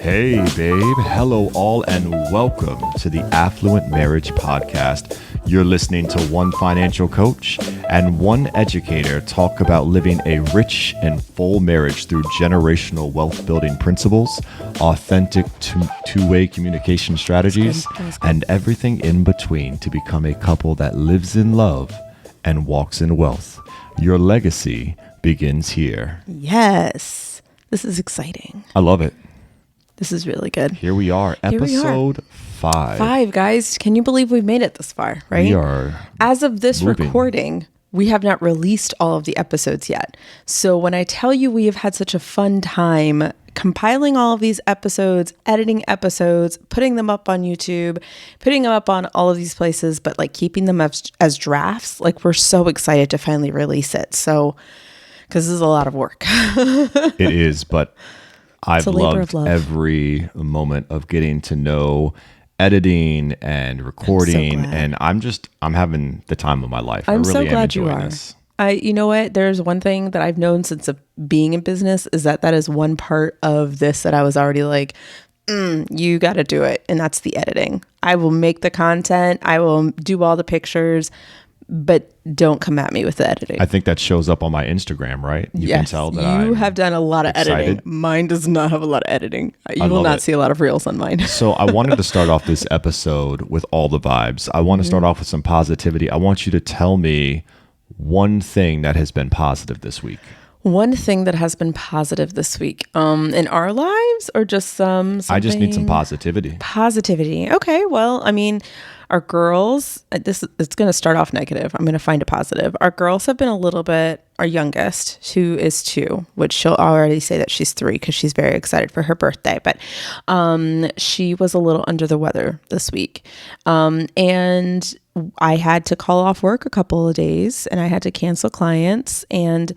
Hey, babe. Hello, all, and welcome to the Affluent Marriage Podcast. You're listening to one financial coach and one educator talk about living a rich and full marriage through generational wealth building principles, authentic two-way communication strategies, and everything in between to become a couple that lives in love and walks in wealth. Your legacy begins here. Yes. This is exciting. I love it. This is really good. Here we are, episode 5. 5, guys. Can you believe we've made it this far, right? We are. As of this moving. recording, we have not released all of the episodes yet. So when I tell you we have had such a fun time compiling all of these episodes, editing episodes, putting them up on YouTube, putting them up on all of these places, but like keeping them as drafts, like we're so excited to finally release it. So, because this is a lot of work. It is, but I've loved love. every moment of getting to know editing and recording, and I'm having the time of my life. I'm I really so glad am you enjoying are. this. You know what? There's one thing that I've known since being in business is that is one part of this that I was already like, you got to do it. And that's the editing. I will make the content. I will do all the pictures, but don't come at me with the editing. I think that shows up on my Instagram, right? You can tell that you have done a lot of editing. Mine does not have a lot of editing. You will not see a lot of reels on mine. So I wanted to start off this episode with all the vibes. I want to start off with some positivity. I want you to tell me one thing that has been positive this week. One thing that has been positive this week, in our lives, or just something? I just need some positivity. Positivity. Okay. Well, I mean, our girls, it's going to start off negative. I'm going to find a positive. Our girls have been a little bit, our youngest, who is 2, which she'll already say that she's 3 because she's very excited for her birthday. But she was a little under the weather this week. And I had to call off work a couple of days and I had to cancel clients. And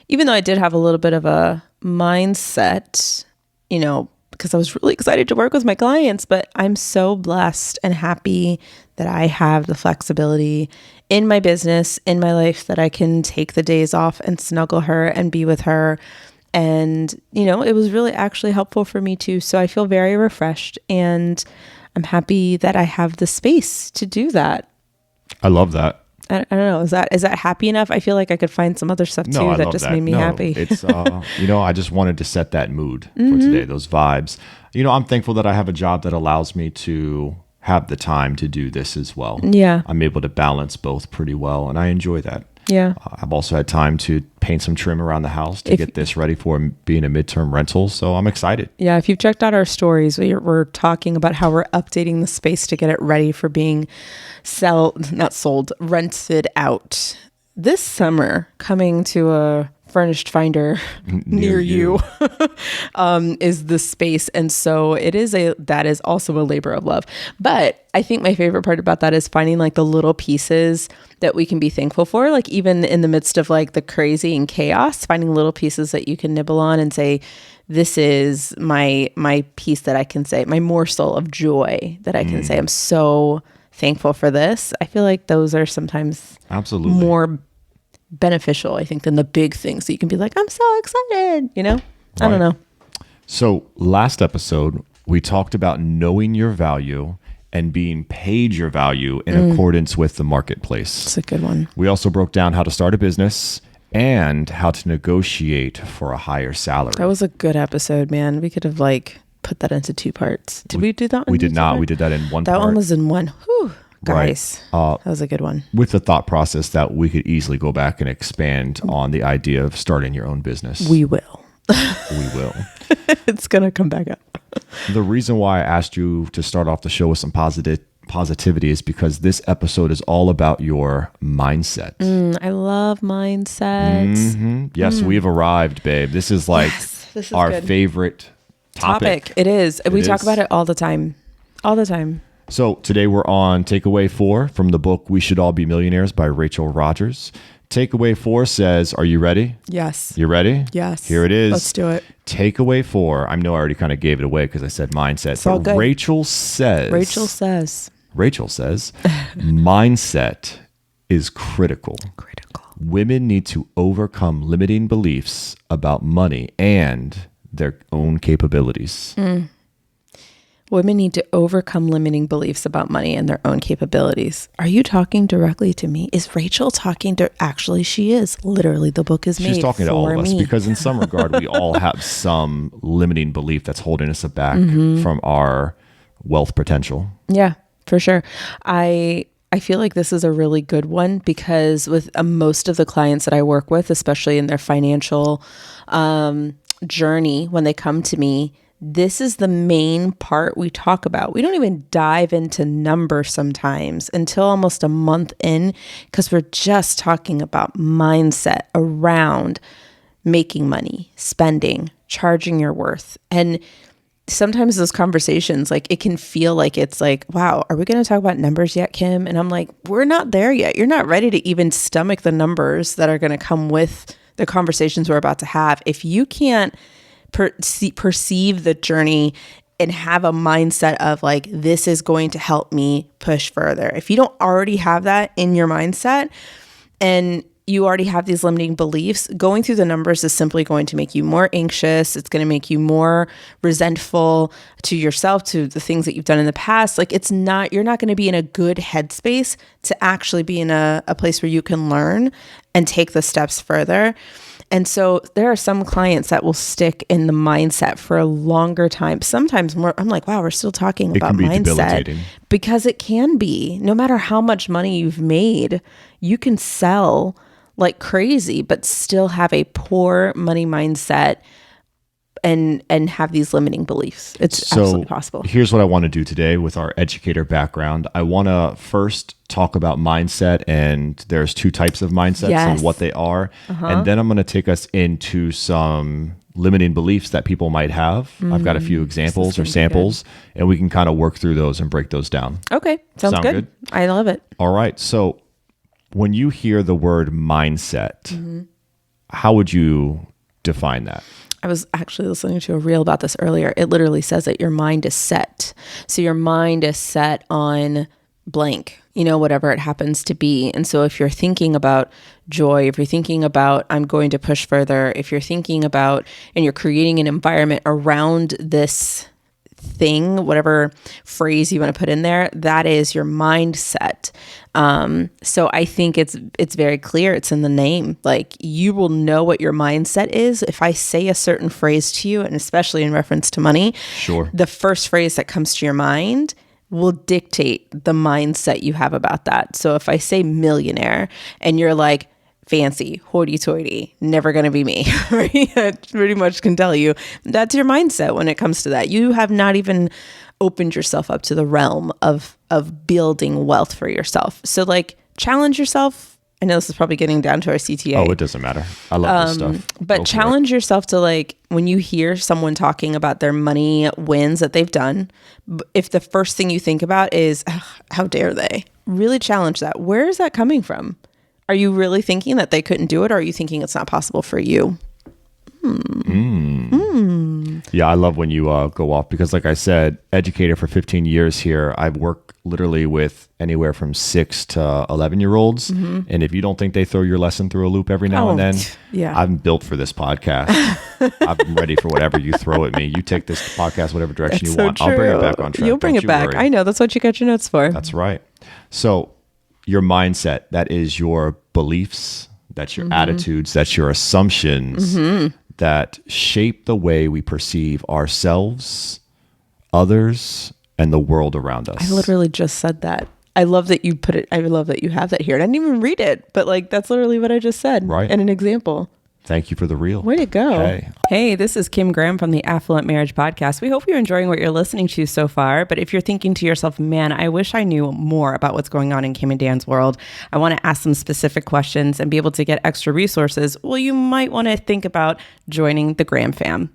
even though I did have a little bit of a mindset, because I was really excited to work with my clients, but I'm so blessed and happy that I have the flexibility in my business, in my life, that I can take the days off and snuggle her and be with her. And, it was really actually helpful for me too. So I feel very refreshed and I'm happy that I have the space to do that. I love that. I don't know. Is that happy enough? I feel like I could find some other stuff too that just made me happy. It's, I just wanted to set that mood for today, those vibes. I'm thankful that I have a job that allows me to have the time to do this as well. Yeah. I'm able to balance both pretty well, and I enjoy that. Yeah. I've also had time to paint some trim around the house to get this ready for being a midterm rental. So I'm excited. Yeah. If you've checked out our stories, we're talking about how we're updating the space to get it ready for being rented out this summer, coming to a furnished finder near you is the space. And so that is also a labor of love. But I think my favorite part about that is finding like the little pieces that we can be thankful for, like even in the midst of like the crazy and chaos, finding little pieces that you can nibble on and say, this is my piece that I can say, my morsel of joy that I can say, I'm so thankful for this. I feel like those are sometimes absolutely more beneficial, I think, than the big things. So you can be like, I'm so excited, Right. I don't know. So last episode, we talked about knowing your value and being paid your value in accordance with the marketplace. It's a good one. We also broke down how to start a business and how to negotiate for a higher salary. That was a good episode, man. We could have put that into 2 parts. Did we do that one? We did not. We did that in one part. That one was in one. Whew, guys. Right. That was a good one. With the thought process that we could easily go back and expand on the idea of starting your own business. We will. We will. It's going to come back up. The reason why I asked you to start off the show with some positivity is because this episode is all about your mindset. I love mindsets. Yes, we've arrived, babe. This is this is our good. favorite topic. It is. We talk about it all the time. All the time. So today we're on takeaway 4 from the book We Should All Be Millionaires by Rachel Rodgers. Takeaway 4 says, are you ready? Yes. You ready? Yes. Here it is. Let's do it. Takeaway 4. I know I already kind of gave it away because I said mindset. It's all good. Rachel says, mindset is critical. Women need to overcome limiting beliefs about money and their own capabilities. Women need to overcome limiting beliefs about money and their own capabilities. Are you talking directly to me? Is Rachel talking to? Actually, she is. Literally, the book is made for me. She's talking to all of us because in some regard, we all have some limiting belief that's holding us back from our wealth potential. Yeah, for sure. I feel like this is a really good one because with most of the clients that I work with, especially in their financial journey, when they come to me, this is the main part we talk about. We don't even dive into numbers sometimes until almost a month in because we're just talking about mindset around making money, spending, charging your worth. And sometimes those conversations, like it can feel like it's like, wow, are we going to talk about numbers yet, Kim? And I'm like, we're not there yet. You're not ready to even stomach the numbers that are going to come with the conversations we're about to have. If you can't perceive the journey and have a mindset of like, this is going to help me push further. If you don't already have that in your mindset and you already have these limiting beliefs, going through the numbers is simply going to make you more anxious. It's going to make you more resentful to yourself, to the things that you've done in the past. Like you're not going to be in a good headspace to actually be in a place where you can learn and take the steps further. And so there are some clients that will stick in the mindset for a longer time. Sometimes more, I'm like, wow, we're still talking about mindset because it can be. No matter how much money you've made, you can sell like crazy, but still have a poor money mindset and have these limiting beliefs. It's absolutely possible. Here's what I want to do today with our educator background. I want to first talk about mindset, and there's two types of mindsets and what they are. And then I'm going to take us into some limiting beliefs that people might have. I've got a few examples or samples, and we can kind of work through those and break those down. Okay. Sound good? I love it. All right. So when you hear the word mindset, how would you define that? I was actually listening to a reel about this earlier. It literally says that your mind is set. So your mind is set on blank, whatever it happens to be. And so if you're thinking about joy, if you're thinking about, I'm going to push further, if you're thinking about, and you're creating an environment around this thing, whatever phrase you want to put in there, that is your mindset. So I think it's very clear. It's in the name. Like you will know what your mindset is. If I say a certain phrase to you, and especially in reference to money, sure, the first phrase that comes to your mind will dictate the mindset you have about that. So if I say millionaire and you're like, fancy, hoity-toity, never going to be me. I pretty much can tell you that's your mindset when it comes to that. You have not even opened yourself up to the realm of building wealth for yourself. So like challenge yourself. I know this is probably getting down to our CTA. Oh, it doesn't matter. I love this stuff. But challenge yourself to like, when you hear someone talking about their money wins that they've done, if the first thing you think about is, how dare they? Really challenge that. Where is that coming from? Are you really thinking that they couldn't do it, or are you thinking it's not possible for you? Yeah, I love when you go off because, like I said, educator for 15 years here. I've worked literally with anywhere from 6 to 11-year-olds. And if you don't think they throw your lesson through a loop every now and then, I'm built for this podcast. I'm ready for whatever you throw at me. You take this podcast whatever direction you want. True. I'll bring it back on track. You'll bring it back. Worry. I know. That's what you got your notes for. That's right. So your mindset, that is your beliefs, that's your attitudes, that's your assumptions that shape the way we perceive ourselves, others, and the world around us. I literally just said that. I love that you put it. I love that you have that here. I didn't even read it, but like that's literally what I just said. Right. And an example. Thank you for the reel. Way to go. Hey, this is Kim Graham from the Affluent Marriage Podcast. We hope you're enjoying what you're listening to so far. But if you're thinking to yourself, man, I wish I knew more about what's going on in Kim and Dan's world, I want to ask some specific questions and be able to get extra resources, well, you might want to think about joining the Graham fam.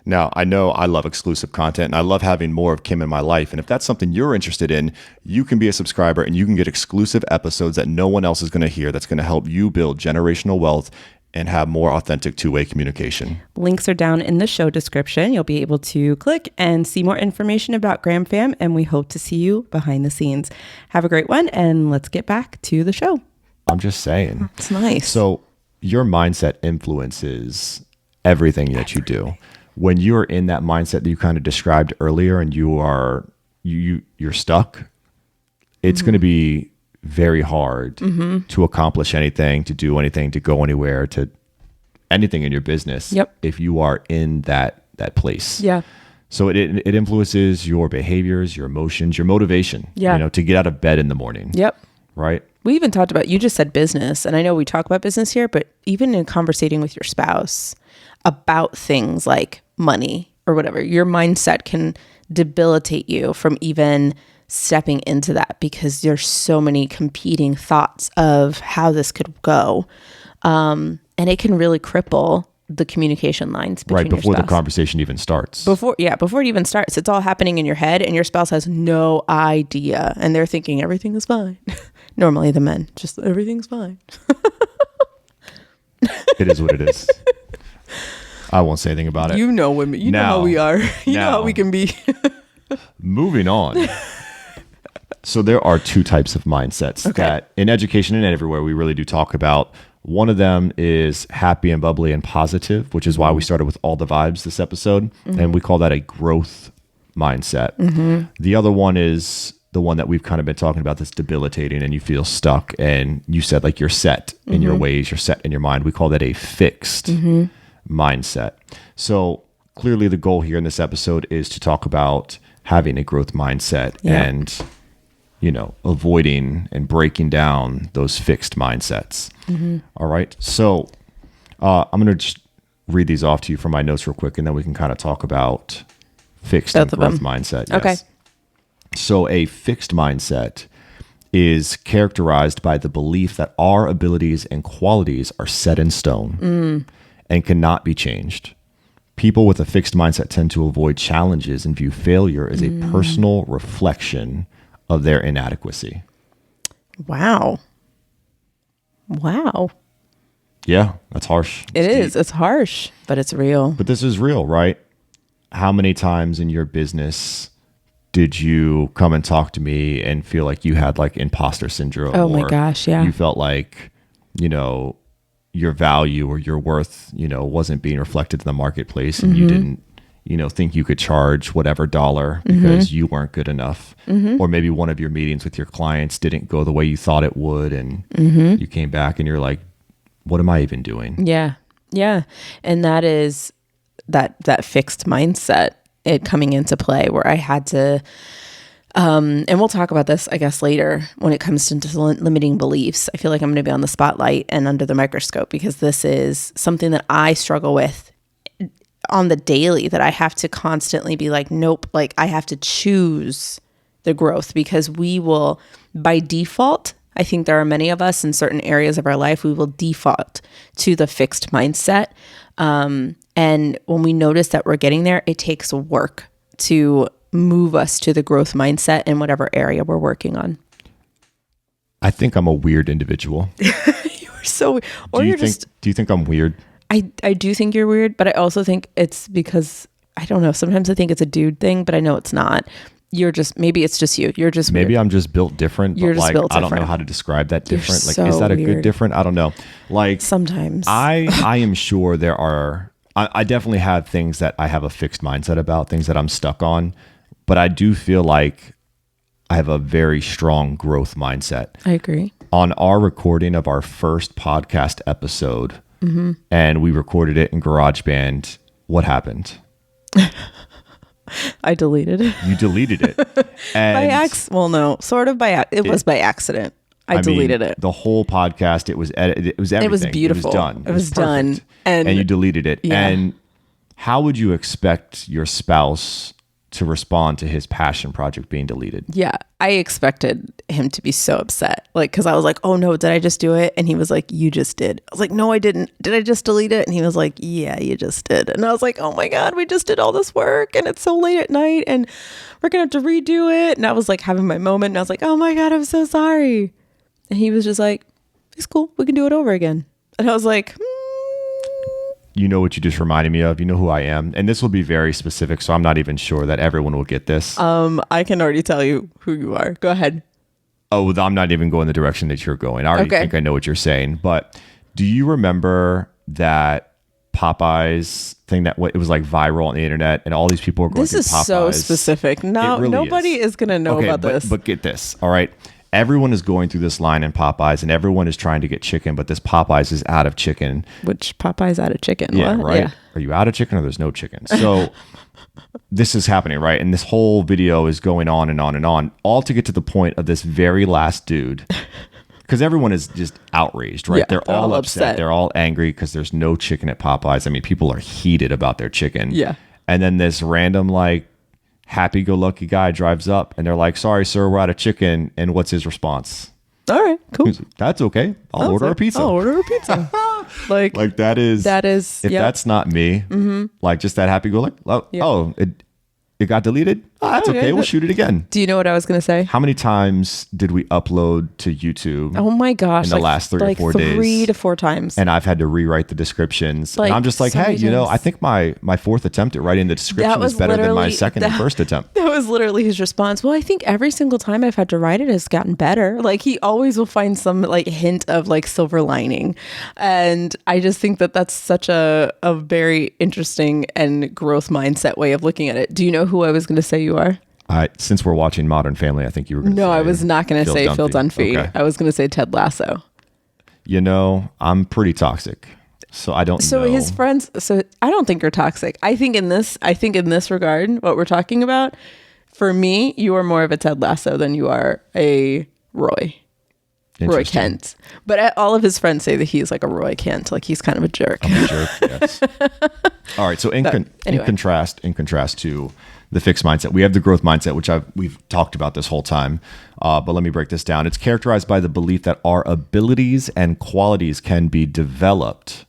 Now, I know I love exclusive content and I love having more of Kim in my life. And if that's something you're interested in, you can be a subscriber and you can get exclusive episodes that no one else is going to hear that's going to help you build generational wealth and have more authentic two-way communication. Links are down in the show description. You'll be able to click and see more information about Graham Fam, and we hope to see you behind the scenes. Have a great one, and let's get back to the show. I'm just saying. It's nice. So your mindset influences everything that you do. when you're in that mindset that you kind of described earlier and you're stuck, it's going to be very hard to accomplish anything, to do anything, to go anywhere, to anything in your business. Yep. If you are in that place. Yeah. So it influences your behaviors, your emotions, your motivation, to get out of bed in the morning. Yep. Right. We even talked about, you just said business, and I know we talk about business here, but even in conversating with your spouse about things like money or whatever, your mindset can debilitate you from even stepping into that, because there's so many competing thoughts of how this could go. And it can really cripple the communication lines between before your spouse. The conversation even starts. Before it even starts, it's all happening in your head, and your spouse has no idea, and they're thinking everything is fine. Normally the men, just everything's fine. It is what it is. I won't say anything about it. You know women. You know how we are. You know how we can be. Moving on. So there are two types of mindsets that in education and everywhere we really do talk about. One of them is happy and bubbly and positive, which is why we started with all the vibes this episode. And we call that a growth mindset. The other one is the one that we've kind of been talking about, that's debilitating and you feel stuck. And you said like you're set in your ways, you're set in your mind. We call that a fixed mindset. So clearly the goal here in this episode is to talk about having a growth mindset and avoiding and breaking down those fixed mindsets. All right. So I'm going to just read these off to you from my notes real quick, and then we can kind of talk about fixed and growth mindset. Yes. Okay. So a fixed mindset is characterized by the belief that our abilities and qualities are set in stone and cannot be changed. People with a fixed mindset tend to avoid challenges and view failure as a personal reflection of their inadequacy. Wow. Yeah, that's harsh. It is. It's harsh, but it's real. But this is real, right? How many times in your business did you come and talk to me and feel like you had like imposter syndrome? Oh my gosh, yeah. You felt like, your value or your worth, wasn't being reflected in the marketplace, and you didn't, think you could charge whatever dollar because you weren't good enough. Or maybe one of your meetings with your clients didn't go the way you thought it would, and you came back and you're like, what am I even doing? Yeah. Yeah. And that is that fixed mindset, it coming into play, where I had to, and we'll talk about this, I guess, later when it comes to limiting beliefs. I feel like I'm going to be on the spotlight and under the microscope, because this is something that I struggle with on the daily, that I have to constantly be like, nope, like I have to choose the growth, because we will, by default, I think there are many of us in certain areas of our life, we will default to the fixed mindset. And when we notice that we're getting there, it takes work to move us to the growth mindset in whatever area we're working on. I think I'm a weird individual. You are so, or you're just. Do you think I'm weird? I do think you're weird, but I also think it's because, I don't know, sometimes I think it's a dude thing, but I know it's not. You're just, maybe it's just you. You're just maybe weird. I'm just built different. You're but just like, built I don't different. know how to describe that different. You're Like, so is that a weird. good different? I don't know. Like Sometimes I am sure there are, I definitely have things that I have a fixed mindset about, things that I'm stuck on, but I do feel like I have a very strong growth mindset. I agree. On our recording of our first podcast episode, and we recorded it in GarageBand, what happened? I deleted it. You deleted it. And Well, no, sort of it was by accident. I deleted it. The whole podcast, it was edited. It was everything. It was beautiful. It was done. It was done. Perfect. And you deleted it. Yeah. And how would you expect your spouse to respond to his passion project being deleted? Yeah, I expected him to be so upset. Like, because I was like, oh no, did I just do it? And he was like, you just did. I was like, no, I didn't. Did I just delete it? And he was like, yeah, you just did. And I was like, oh my God, we just did all this work and it's so late at night and we're going to have to redo it. And I was like having my moment and I was like, oh my God, I'm so sorry. And he was just like, it's cool. We can do it over again. And I was like, You know what you just reminded me of? You know who I am? And this will be very specific, so I'm not even sure that everyone will get this. I can already tell you who you are. Go ahead. Oh, I'm not even going the direction that you're going. I already think I know what you're saying. But do you remember that Popeyes thing that it was like viral on the internet, and all these people are going This through is Popeyes. so specific. No, It really nobody is going to know Okay, about this. But get this, all right? Everyone is going through this line in Popeyes, and everyone is trying to get chicken, but this Popeyes is out of chicken. Which Popeye's out of chicken? Yeah, What? right? Yeah. Are you out of chicken or there's no chicken? So this is happening, right? And this whole video is going on and on and on, all to get to the point of this very last dude. Because everyone is just outraged, right? Yeah, they're all upset. They're all angry because there's no chicken at Popeyes. I mean, people are heated about their chicken. Yeah. And then this random, like, happy-go-lucky guy drives up, and they're like, sorry, sir, we're out of chicken. And what's his response? All right, cool. He's like, that's okay. I'll order a pizza. I'll order a pizza. like that is if yep. that's not me, like just that happy-go-lucky, oh, it got deleted? Oh, that's okay. We'll shoot it again. Do you know what I was going to say? How many times did we upload to YouTube? Oh my gosh. In the last 3 or 4 days. 3 to 4 times. And I've had to rewrite the descriptions. Like, and I'm just like, so hey, many you know, times. I think my fourth attempt at writing the description is better than my second and first attempt. That was literally his response. Well, I think every single time I've had to write it has gotten better. Like he always will find some like hint of like silver lining. And I just think that that's such a very interesting and growth mindset way of looking at it. Do you know who I was going to say you are? Since we're watching Modern Family, I think you were going to say. No, I was not going to say Phil Dunphy. Okay. I was going to say Ted Lasso. You know, I'm pretty toxic. So I don't know. So his friends, so I don't think you're toxic. I think in this regard, what we're talking about, for me, you are more of a Ted Lasso than you are a Roy Kent. But all of his friends say that he's like a Roy Kent, like he's kind of a jerk. I'm a jerk, yes. All right. So in contrast to the fixed mindset, we have the growth mindset, which we've talked about this whole time. But let me break this down. It's characterized by the belief that our abilities and qualities can be developed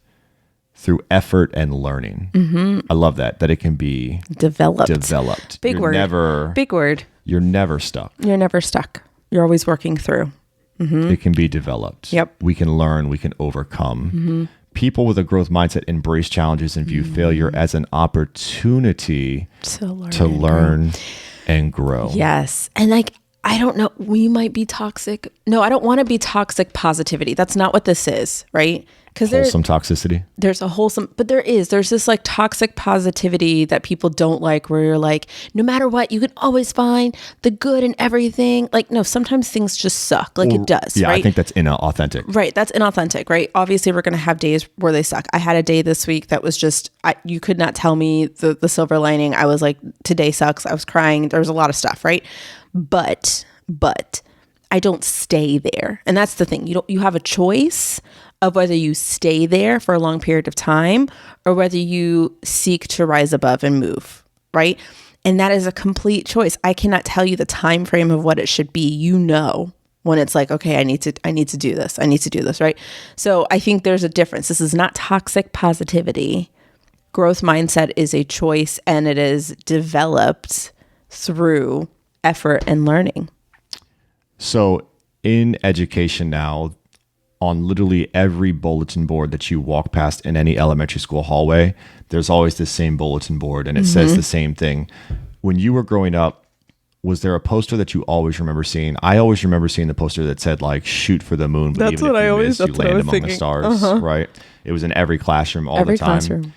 through effort and learning. Mm-hmm. I love that it can be developed. Big word. Big word. You're never stuck. You're never stuck. You're always working through. Mm-hmm. It can be developed. Yep. We can learn. We can overcome. Mm-hmm. People with a growth mindset embrace challenges and view failure as an opportunity to learn and grow. Yes. And like, I don't know, we might be toxic. No, I don't want to be toxic positivity. That's not what this is, right? Because there's toxicity. There's a wholesome, but there's this like toxic positivity that people don't like, where you're like, no matter what, you can always find the good in everything. Like, no, sometimes things just suck. Like it does. Yeah, right? I think that's inauthentic. Right. That's inauthentic, right? Obviously, we're going to have days where they suck. I had a day this week that was just, you could not tell me the silver lining. I was like, today sucks. I was crying. There was a lot of stuff, right? But I don't stay there. And that's the thing. You have a choice of whether you stay there for a long period of time or whether you seek to rise above and move, right? And that is a complete choice. I cannot tell you the time frame of what it should be. You know, when it's like, okay, I need to do this. I need to do this, right? So I think there's a difference. This is not toxic positivity. Growth mindset is a choice, and it is developed through effort and learning. So in education now, on literally every bulletin board that you walk past in any elementary school hallway, there's always the same bulletin board, and it says the same thing. When you were growing up, was there a poster that you always remember seeing? I always remember seeing the poster that said like "shoot for the moon," but even if you miss, you land among the stars. Right? It was in every classroom all the time. Classroom.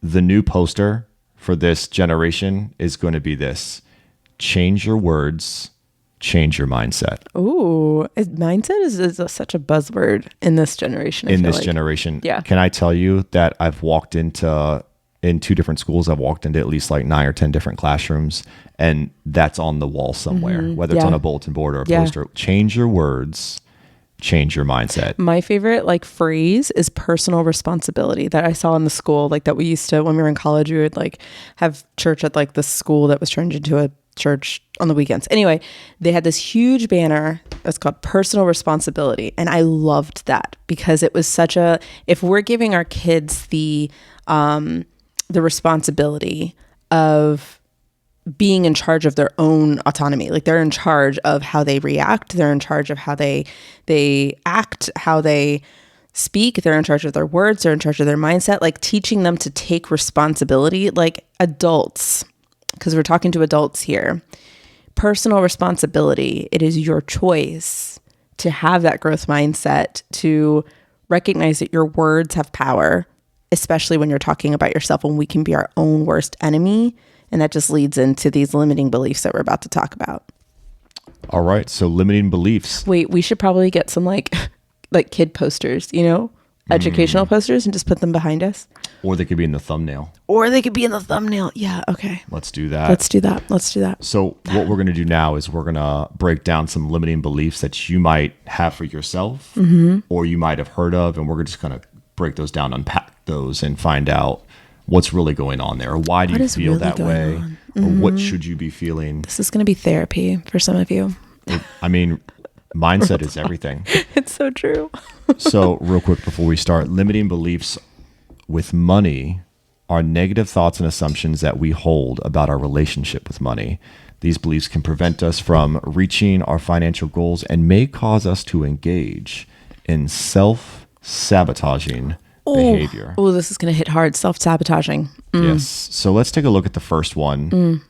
The new poster for this generation is going to be this: change your words, change your mindset. Ooh, mindset is such a buzzword in this generation. Generation. Yeah. Can I tell you that I've walked in 2 different schools, I've walked into at least like 9 or 10 different classrooms, and that's on the wall somewhere, whether it's on a bulletin board or a poster. Change your words, change your mindset. My favorite like phrase is personal responsibility that I saw in the school, like that we used to, when we were in college, we would like have church at like the school that was turned into a church on the weekends. Anyway, they had this huge banner that's called personal responsibility. And I loved that because it was such a, if we're giving our kids the responsibility of being in charge of their own autonomy, like they're in charge of how they react, they're in charge of how they act, how they speak, they're in charge of their words, they're in charge of their mindset, like teaching them to take responsibility, like adults, because we're talking to adults here. Personal responsibility, it is your choice to have that growth mindset, to recognize that your words have power especially when you're talking about yourself, when we can be our own worst enemy. And that just leads into these limiting beliefs that we're about to talk about. All right. So limiting beliefs. Wait, we should probably get some like kid posters, educational posters, and just put them behind us. Or they could be in the thumbnail. Yeah. Okay. Let's do that. Let's do that. So what we're going to do now is we're going to break down some limiting beliefs that you might have for yourself or you might have heard of. And we're just going to break those down, unpack those, and find out what's really going on there. Or why do you feel that way? Or what should you be feeling? This is going to be therapy for some of you. Mindset is everything. It's so true. So real quick before we start, limiting beliefs with money are negative thoughts and assumptions that we hold about our relationship with money. These beliefs can prevent us from reaching our financial goals and may cause us to engage in self-sabotaging behavior. Oh, this is going to hit hard. Self-sabotaging. Yes. So let's take a look at the first one.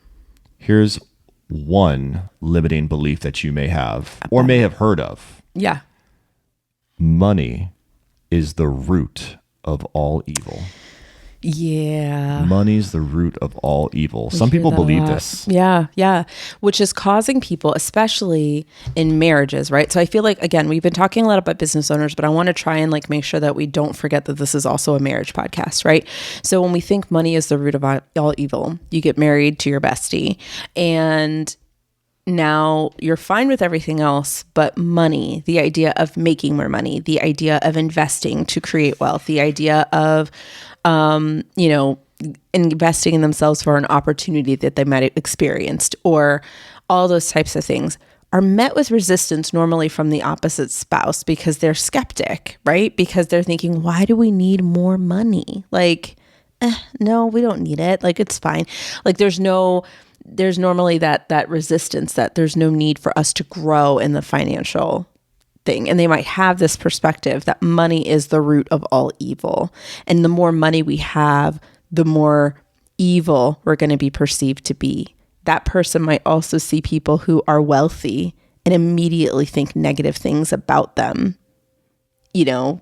Here's one limiting belief that you may have or may have heard of. Yeah. Money is the root of all evil. Yeah. Money's the root of all evil. Some people believe this. Yeah. Which is causing people, especially in marriages, right? So I feel like, again, we've been talking a lot about business owners, but I want to try and make sure that we don't forget that this is also a marriage podcast, right? So when we think money is the root of all evil, you get married to your bestie and now you're fine with everything else, but money, the idea of making more money, the idea of investing to create wealth, the idea of investing in themselves for an opportunity that they might have experienced, or all those types of things are met with resistance normally from the opposite spouse because they're skeptic, right? Because they're thinking, why do we need more money? No, we don't need it. It's fine. There's normally that resistance that there's no need for us to grow in the financial thing. And they might have this perspective that money is the root of all evil. And the more money we have, the more evil we're going to be perceived to be. That person might also see people who are wealthy and immediately think negative things about them. Oh,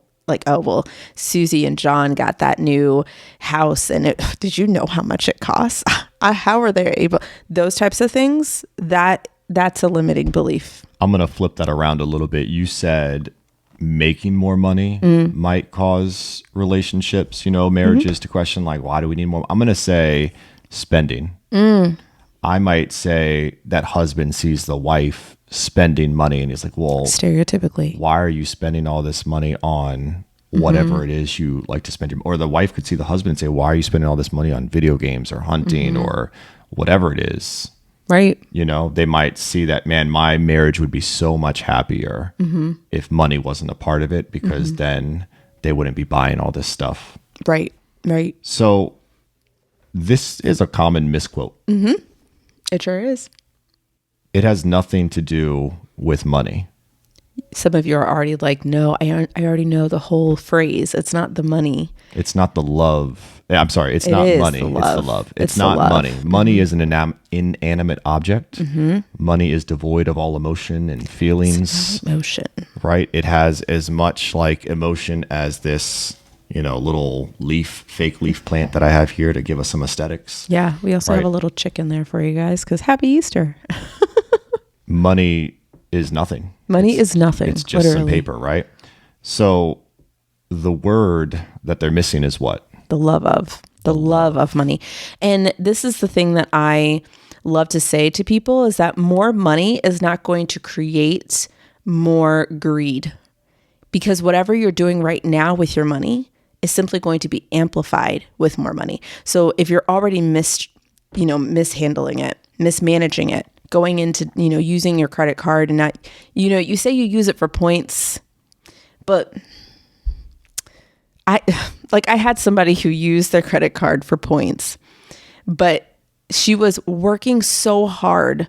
well, Susie and John got that new house and did you know how much it costs? How are they able? Those types of things, that's a limiting belief. I'm going to flip that around a little bit. You said making more money might cause relationships, marriages to question why do we need more? I'm going to say spending. I might say that husband sees the wife spending money and he's like, well, stereotypically, why are you spending all this money on whatever it is you like to spend? Or the wife could see the husband and say, why are you spending all this money on video games or hunting or whatever it is? Right. They might see that, man, my marriage would be so much happier if money wasn't a part of it, because then they wouldn't be buying all this stuff. Right. So this is a common misquote. It sure is. It has nothing to do with money. Some of you are already like, no, I already know the whole phrase. It's not the money. It's not the love. I'm sorry. It's not money. It's the love. It's not money. Money is an inanimate object. Money is devoid of all emotion and feelings. It's not emotion. Right? It has as much emotion as this, little fake leaf plant that I have here to give us some aesthetics. Yeah. We also have a little chicken there for you guys because happy Easter. Money is nothing. Money is nothing. It's just some paper, right? So the word that they're missing is what? The love of money. And this is the thing that I love to say to people is that more money is not going to create more greed, because whatever you're doing right now with your money is simply going to be amplified with more money. So if you're already mishandling it, mismanaging it, going into, using your credit card and not, you say you use it for points, but I had somebody who used their credit card for points, but she was working so hard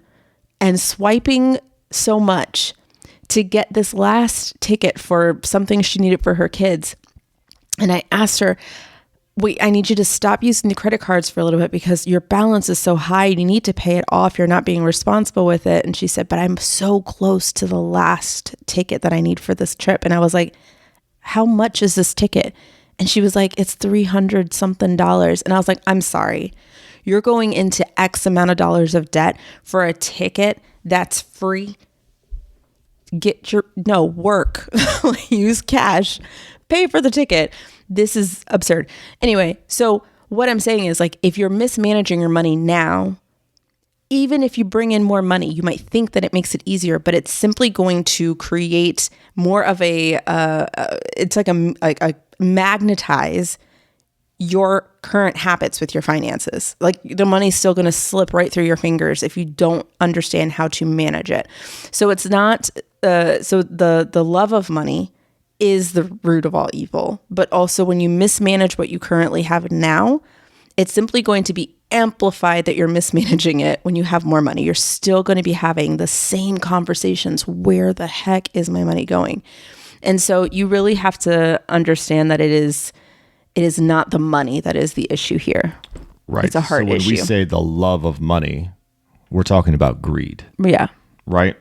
and swiping so much to get this last ticket for something she needed for her kids. And I asked her, wait, I need you to stop using the credit cards for a little bit because your balance is so high. You need to pay it off. You're not being responsible with it. And she said, but I'm so close to the last ticket that I need for this trip. And I was like, how much is this ticket? And she was like, it's $300 something. And I was like, I'm sorry. You're going into X amount of dollars of debt for a ticket that's free. Work, use cash, pay for the ticket. This is absurd. Anyway, so what I'm saying is, like, if you're mismanaging your money now, even if you bring in more money, you might think that it makes it easier, but it's simply going to create more of it's like a magnetize your current habits with your finances. Like, the money's still going to slip right through your fingers if you don't understand how to manage it. So it's not, the love of money is the root of all evil. But also, when you mismanage what you currently have now, it's simply going to be amplified that you're mismanaging it when you have more money. You're still going to be having the same conversations. Where the heck is my money going? And so you really have to understand that it is not the money that is the issue here. Right. It's a heart issue. So when we say the love of money, we're talking about greed. Yeah. Right?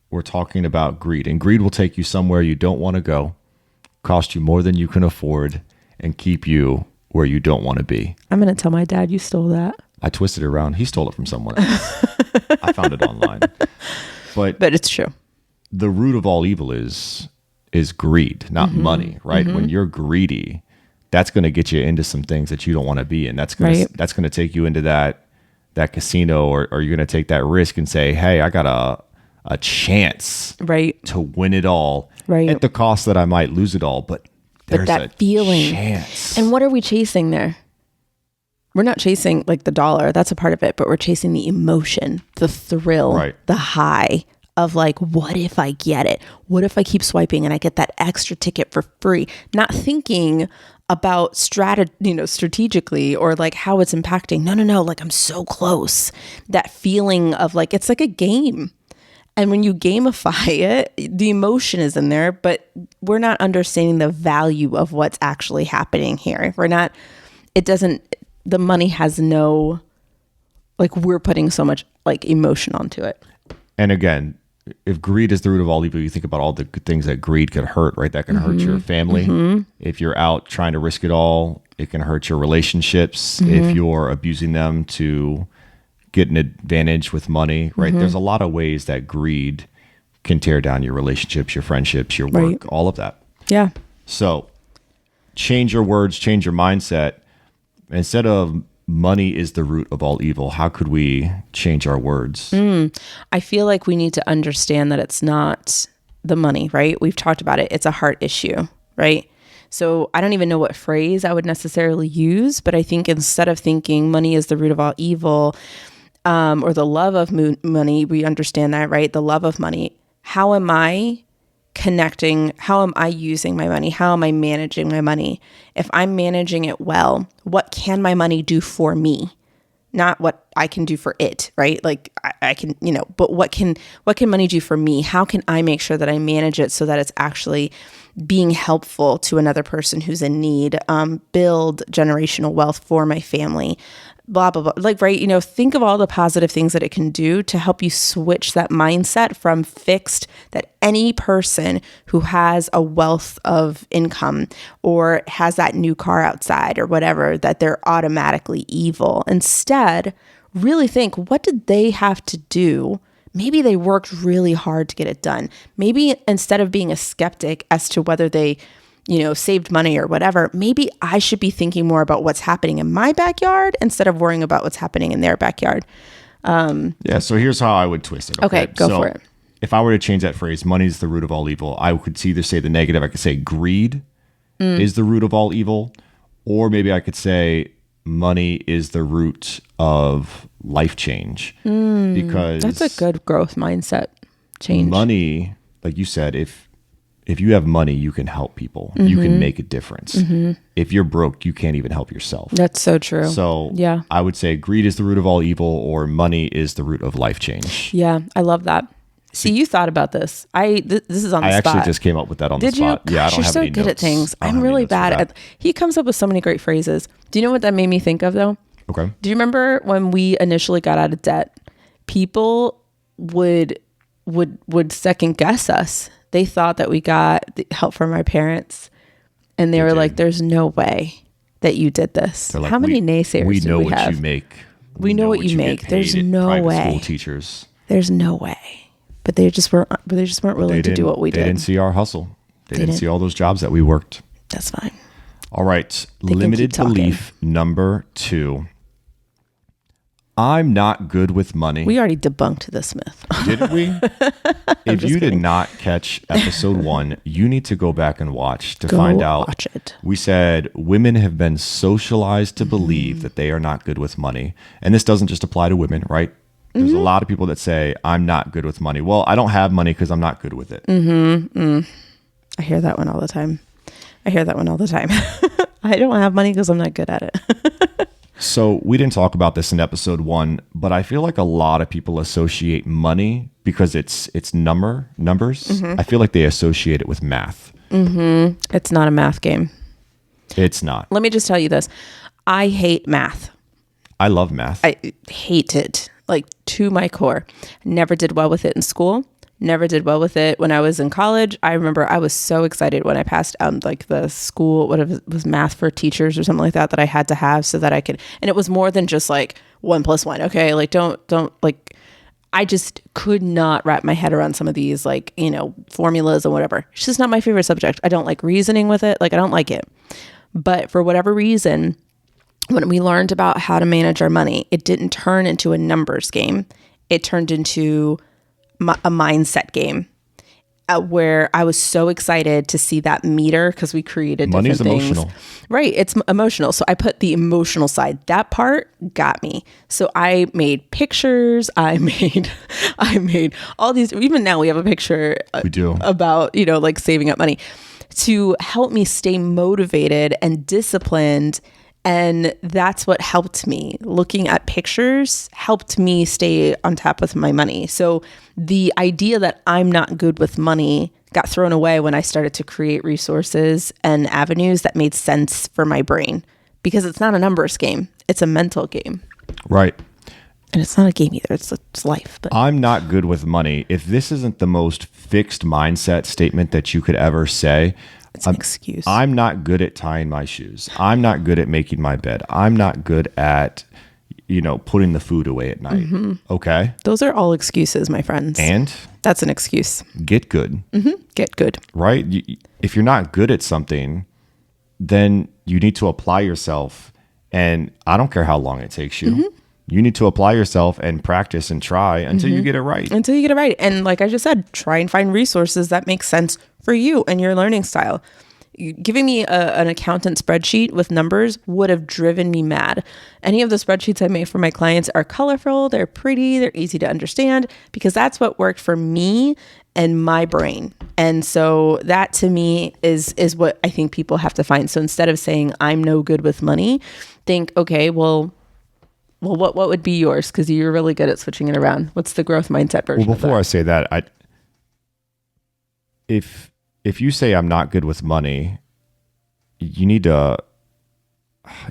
We're talking about greed. And greed will take you somewhere you don't want to go, cost you more than you can afford, and keep you where you don't want to be. I'm going to tell my dad you stole that. I twisted it around. He stole it from someone else. I found it online. But it's true. The root of all evil is greed, not money, right? When you're greedy, that's going to get you into some things that you don't want to be in. That's going to take you into that casino, or you're going to take that risk and say, hey, I got a chance to win it all at the cost that I might lose it all. But there's that feeling. Chance. And what are we chasing there? We're not chasing like the dollar. That's a part of it, but we're chasing the emotion, the thrill, the high of like, what if I get it? What if I keep swiping and I get that extra ticket for free? Not thinking about strategically or like how it's impacting. No. Like, I'm so close. That feeling of like, it's like a game. And when you gamify it, the emotion is in there, but we're not understanding the value of what's actually happening here. The money has no, like, we're putting so much like emotion onto it. And again, if greed is the root of all evil, you think about all the good things that greed could hurt, right? That can hurt your family. If you're out trying to risk it all, it can hurt your relationships. If you're abusing them to get an advantage with money, right? There's a lot of ways that greed can tear down your relationships, your friendships, your work, all of that. Yeah. So change your words, change your mindset. Instead of money is the root of all evil, how could we change our words? I feel like we need to understand that it's not the money, right? We've talked about it. It's a heart issue, right? So I don't even know what phrase I would necessarily use, but I think instead of thinking money is the root of all evil, or the love of money, we understand that, right? The love of money. How am I connecting? How am I using my money? How am I managing my money? If I'm managing it well, what can my money do for me? Not what I can do for it, right? Like I can, but what can money do for me? How can I make sure that I manage it so that it's actually being helpful to another person who's in need, build generational wealth for my family, blah, blah, blah. Like, right, think of all the positive things that it can do to help you switch that mindset from fixed, that any person who has a wealth of income or has that new car outside or whatever, that they're automatically evil. Instead, really think, what did they have to do? Maybe they worked really hard to get it done. Maybe instead of being a skeptic as to whether they saved money or whatever, maybe I should be thinking more about what's happening in my backyard instead of worrying about what's happening in their backyard. So here's how I would twist it. Okay, go for it. If I were to change that phrase, money is the root of all evil, I could either say the negative. I could say greed is the root of all evil, or maybe I could say money is the root of life change. Because that's a good growth mindset change. Money, like you said, if you have money, you can help people. You can make a difference. If you're broke, you can't even help yourself. That's so true. So yeah, I would say greed is the root of all evil, or money is the root of life change. Yeah, I love that. See, you thought about this. This is on the spot. I actually just came up with that on the spot. Did you? Gosh, Yeah, I don't you're have so any good notes. at things. I'm really bad at. He comes up with so many great phrases. Do you know what that made me think of though? Okay. Do you remember when we initially got out of debt? People would second guess us. They thought that we got help from our parents, And they were did. like, there's no way that you did this. They're like, How many naysayers we do know we what have? you make. We know what you get make. paid There's at no private way. School teachers. There's no way. But they just weren't willing to do what we did. They didn't see our hustle. They didn't didn't. see all those jobs that we worked. That's fine. All right. They can Limited keep talking. belief number 2. I'm not good with money. We already debunked this myth. Didn't we? If you did kidding. not catch episode 1, you need to go back and watch to Go find out. watch it. We said women have been socialized to believe that they are not good with money. And this doesn't just apply to women, right? There's a lot of people that say, I'm not good with money. Well, I don't have money because I'm not good with it. I hear that one all the time. I don't have money because I'm not good at it. So we didn't talk about this in episode 1, but I feel like a lot of people associate money because it's numbers. I feel like they associate it with math. It's not a math game. It's not. Let me just tell you this. I hate math. I love math. I hate it, like to my core. Never did well with it in school. Never did well with it when I was in college. I remember I was so excited when I passed like the school, what it was math for teachers or something like that I had to have so that I could, and it was more than just like 1 + 1. Okay. Like don't like, I just could not wrap my head around some of these like, formulas and whatever. It's just not my favorite subject. I don't like reasoning with it. Like I don't like it. But for whatever reason, when we learned about how to manage our money, it didn't turn into a numbers game. It turned into a mindset game where I was so excited to see that meter because we created different Money's things. emotional. Right. It's emotional. So I put the emotional side. That part got me. So I made pictures. I made all these. Even now we have a picture We do. about, like saving up money to help me stay motivated and disciplined. And that's what helped me. Looking at pictures helped me stay on top of my money. So the idea that I'm not good with money got thrown away when I started to create resources and avenues that made sense for my brain, because it's not a numbers game. It's a mental game. Right. And it's not a game either. It's life. But I'm not good with money. If this isn't the most fixed mindset statement that you could ever say, it's an excuse. I'm not good at tying my shoes. I'm not good at making my bed. I'm not good at, putting the food away at night. Okay. Those are all excuses, my friends. And that's an excuse. get good. Get good. Right? If you're not good at something, then you need to apply yourself. And I don't care how long it takes you. You need to apply yourself and practice and try until you get it right. Until you get it right. And like I just said, try and find resources that make sense for you and your learning style. Giving me an accountant spreadsheet with numbers would have driven me mad. Any of the spreadsheets I make for my clients are colorful, they're pretty, they're easy to understand, because that's what worked for me and my brain. And so that to me is what I think people have to find. So instead of saying I'm no good with money, think, okay, well, what would be yours? Because you're really good at switching it around. What's the growth mindset version? Well, before I of say that, if you say I'm not good with money, you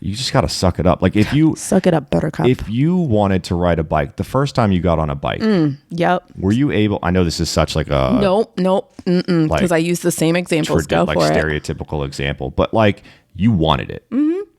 just got to suck it up. Like if you suck it up, buttercup. If you wanted to ride a bike, the first time you got on a bike, yep. were you able? I know this is such like a nope, because I use the same examples. Go like for it. Stereotypical example, but like you wanted it,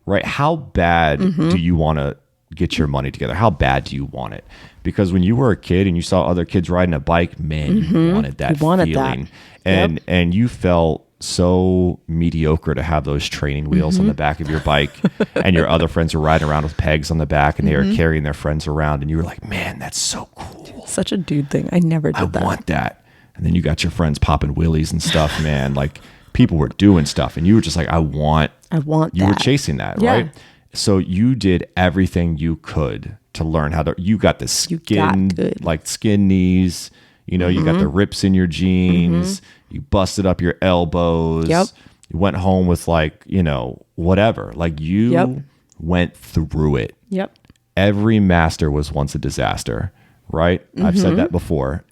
right? How bad do you want to get your money together? How bad do you want it? Because when you were a kid and you saw other kids riding a bike, man, you wanted that feeling. That. And you felt so mediocre to have those training wheels on the back of your bike and your other friends were riding around with pegs on the back and they were carrying their friends around and you were like, man, that's so cool. Such a dude thing. I never did that. I want that. And then you got your friends popping wheelies and stuff, man. Like people were doing stuff and you were just like, I want you that. Were chasing that, right? So you did everything you could to learn how to, you got the skin, like skin knees, you got the rips in your jeans, you busted up your elbows, you went home with like, whatever, like you went through it. Yep. Every master was once a disaster, right? I've said that before.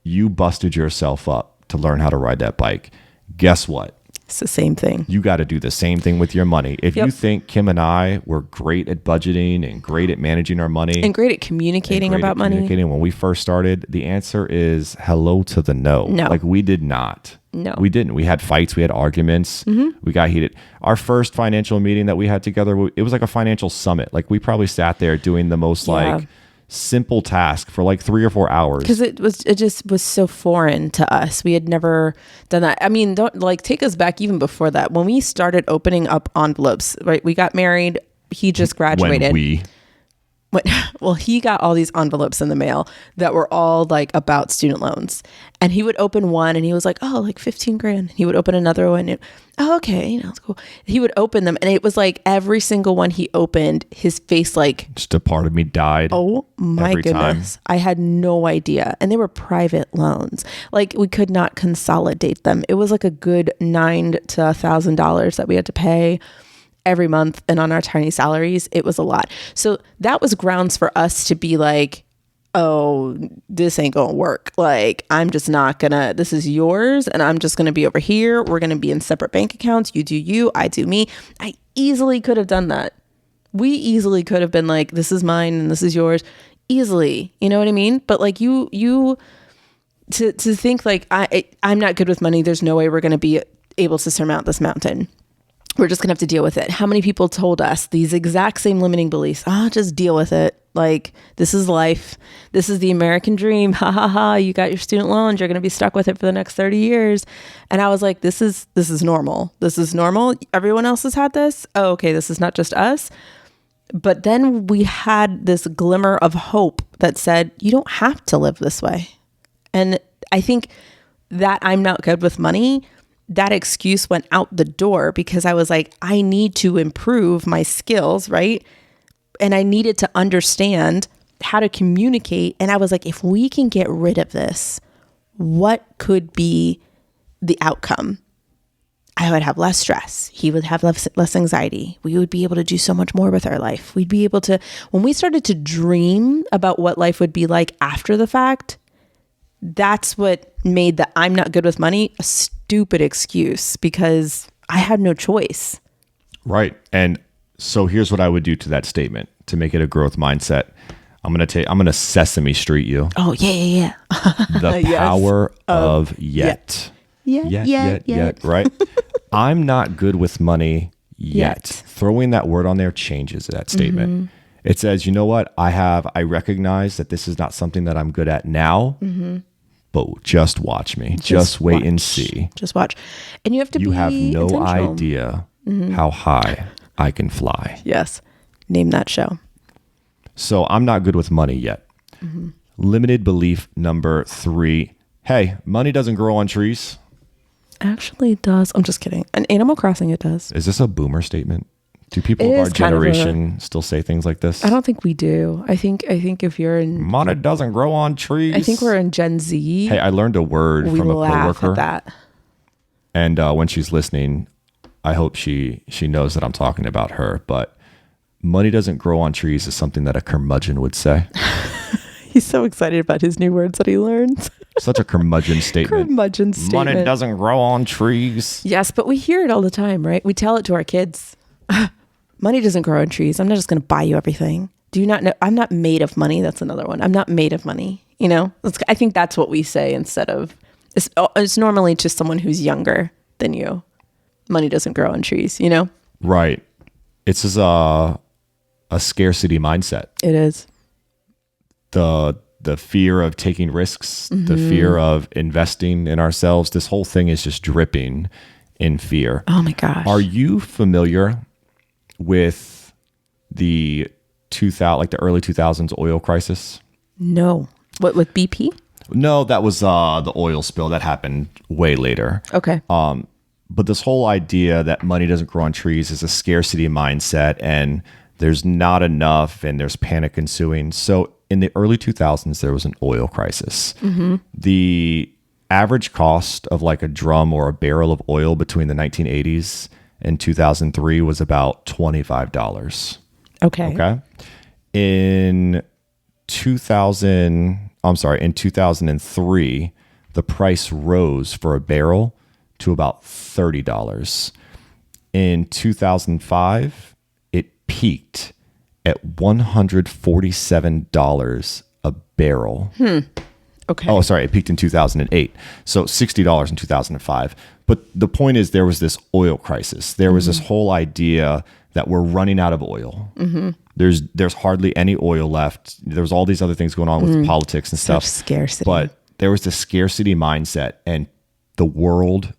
You busted yourself up to learn how to ride that bike. Guess what? It's the same thing. You got to do the same thing with your money. If you think Kim and I were great at budgeting and great at managing our money and great at communicating about money. When we first started, the answer is hello to the no. No. Like we did not. No. We didn't. We had fights. We had arguments. We got heated. Our first financial meeting that we had together, it was like a financial summit. Like we probably sat there doing the most like simple task for like 3 or 4 hours. Because it just was so foreign to us. We had never done that. I mean, don't like take us back even before that. When we started opening up envelopes, right? We got married. He just graduated. Well, he got all these envelopes in the mail that were all like about student loans, and he would open one and he was like, oh, like 15 grand. He would open another one. And, oh, okay. You know, it's cool. He would open them. And it was like every single one he opened, his face, like just a part of me died. Oh my goodness. I had no idea. And they were private loans. Like we could not consolidate them. It was like a good $900 to $1,000 that we had to pay every month, and on our tiny salaries, it was a lot. So that was grounds for us to be like, oh, this ain't gonna work. Like, I'm just not gonna, this is yours, and I'm just gonna be over here. We're gonna be in separate bank accounts. You do you, I do me. I easily could have done that. We easily could have been like, this is mine and this is yours. Easily. You know what I mean? But like to think like, I'm not good with money. There's no way we're gonna be able to surmount this mountain. We're just going to have to deal with it. How many people told us these exact same limiting beliefs? Just deal with it. Like, this is life. This is the American dream. Ha ha ha. You got your student loans. You're going to be stuck with it for the next 30 years. And I was like, this is normal. This is normal. Everyone else has had this. Oh, okay. This is not just us. But then we had this glimmer of hope that said, you don't have to live this way. And I think that I'm not good with money, that excuse went out the door because I was like, I need to improve my skills, right? And I needed to understand how to communicate. And I was like, if we can get rid of this, what could be the outcome? I would have less stress. He would have less anxiety. We would be able to do so much more with our life. We'd be able to, when we started to dream about what life would be like after the fact, that's what made the I'm not good with money a stupid excuse because I had no choice. Right. And so here's what I would do to that statement to make it a growth mindset. I'm going to Sesame Street you. Oh, yeah. The power of yet. Yet, right? I'm not good with money yet. Throwing that word on there changes that statement. Mm-hmm. It says, you know what? I recognize that this is not something that I'm good at now. Mm-hmm. But just watch me. Just wait and see. Just watch. And you have to be intentional. You have no idea mm-hmm. how high I can fly. Yes. Name that show. So I'm not good with money yet. Mm-hmm. Limited belief number 3. Hey, money doesn't grow on trees. Actually, it does. I'm just kidding. On Animal Crossing, it does. Is this a boomer statement? Do people of our generation still say things like this? I don't think we do. I think if you're in... Money doesn't grow on trees. I think we're in Gen Z. Hey, I learned a word from a coworker. At that. And when she's listening, I hope she knows that I'm talking about her. But money doesn't grow on trees is something that a curmudgeon would say. He's so excited about his new words that he learns. Such a curmudgeon statement. Money doesn't grow on trees. Yes, but we hear it all the time, right? We tell it to our kids. Money doesn't grow on trees. I'm not just going to buy you everything. Do you not know? I'm not made of money. That's another one. I'm not made of money. You know, I think that's what we say instead of, it's normally just someone who's younger than you. Money doesn't grow on trees, you know? Right. It's just a scarcity mindset. It is. The fear of taking risks, mm-hmm. the fear of investing in ourselves. This whole thing is just dripping in fear. Oh my gosh. Are you familiar with the early 2000s oil crisis? No. What, with BP? No, that was the oil spill that happened way later. Okay. But this whole idea that money doesn't grow on trees is a scarcity mindset, and there's not enough, and there's panic ensuing. So in the early 2000s, there was an oil crisis. Mm-hmm. The average cost of like a drum or a barrel of oil between the 1980s and 2003 was about $25. Okay. In 2003, the price rose for a barrel to about $30. In 2005, it peaked at $147 a barrel. Okay. Oh, sorry, it peaked in 2008. So $60 in 2005. But the point is, there was this oil crisis. There was this whole idea that we're running out of oil. There's hardly any oil left. There's all these other things going on with politics and stuff. Such scarcity. But there was this scarcity mindset, and the world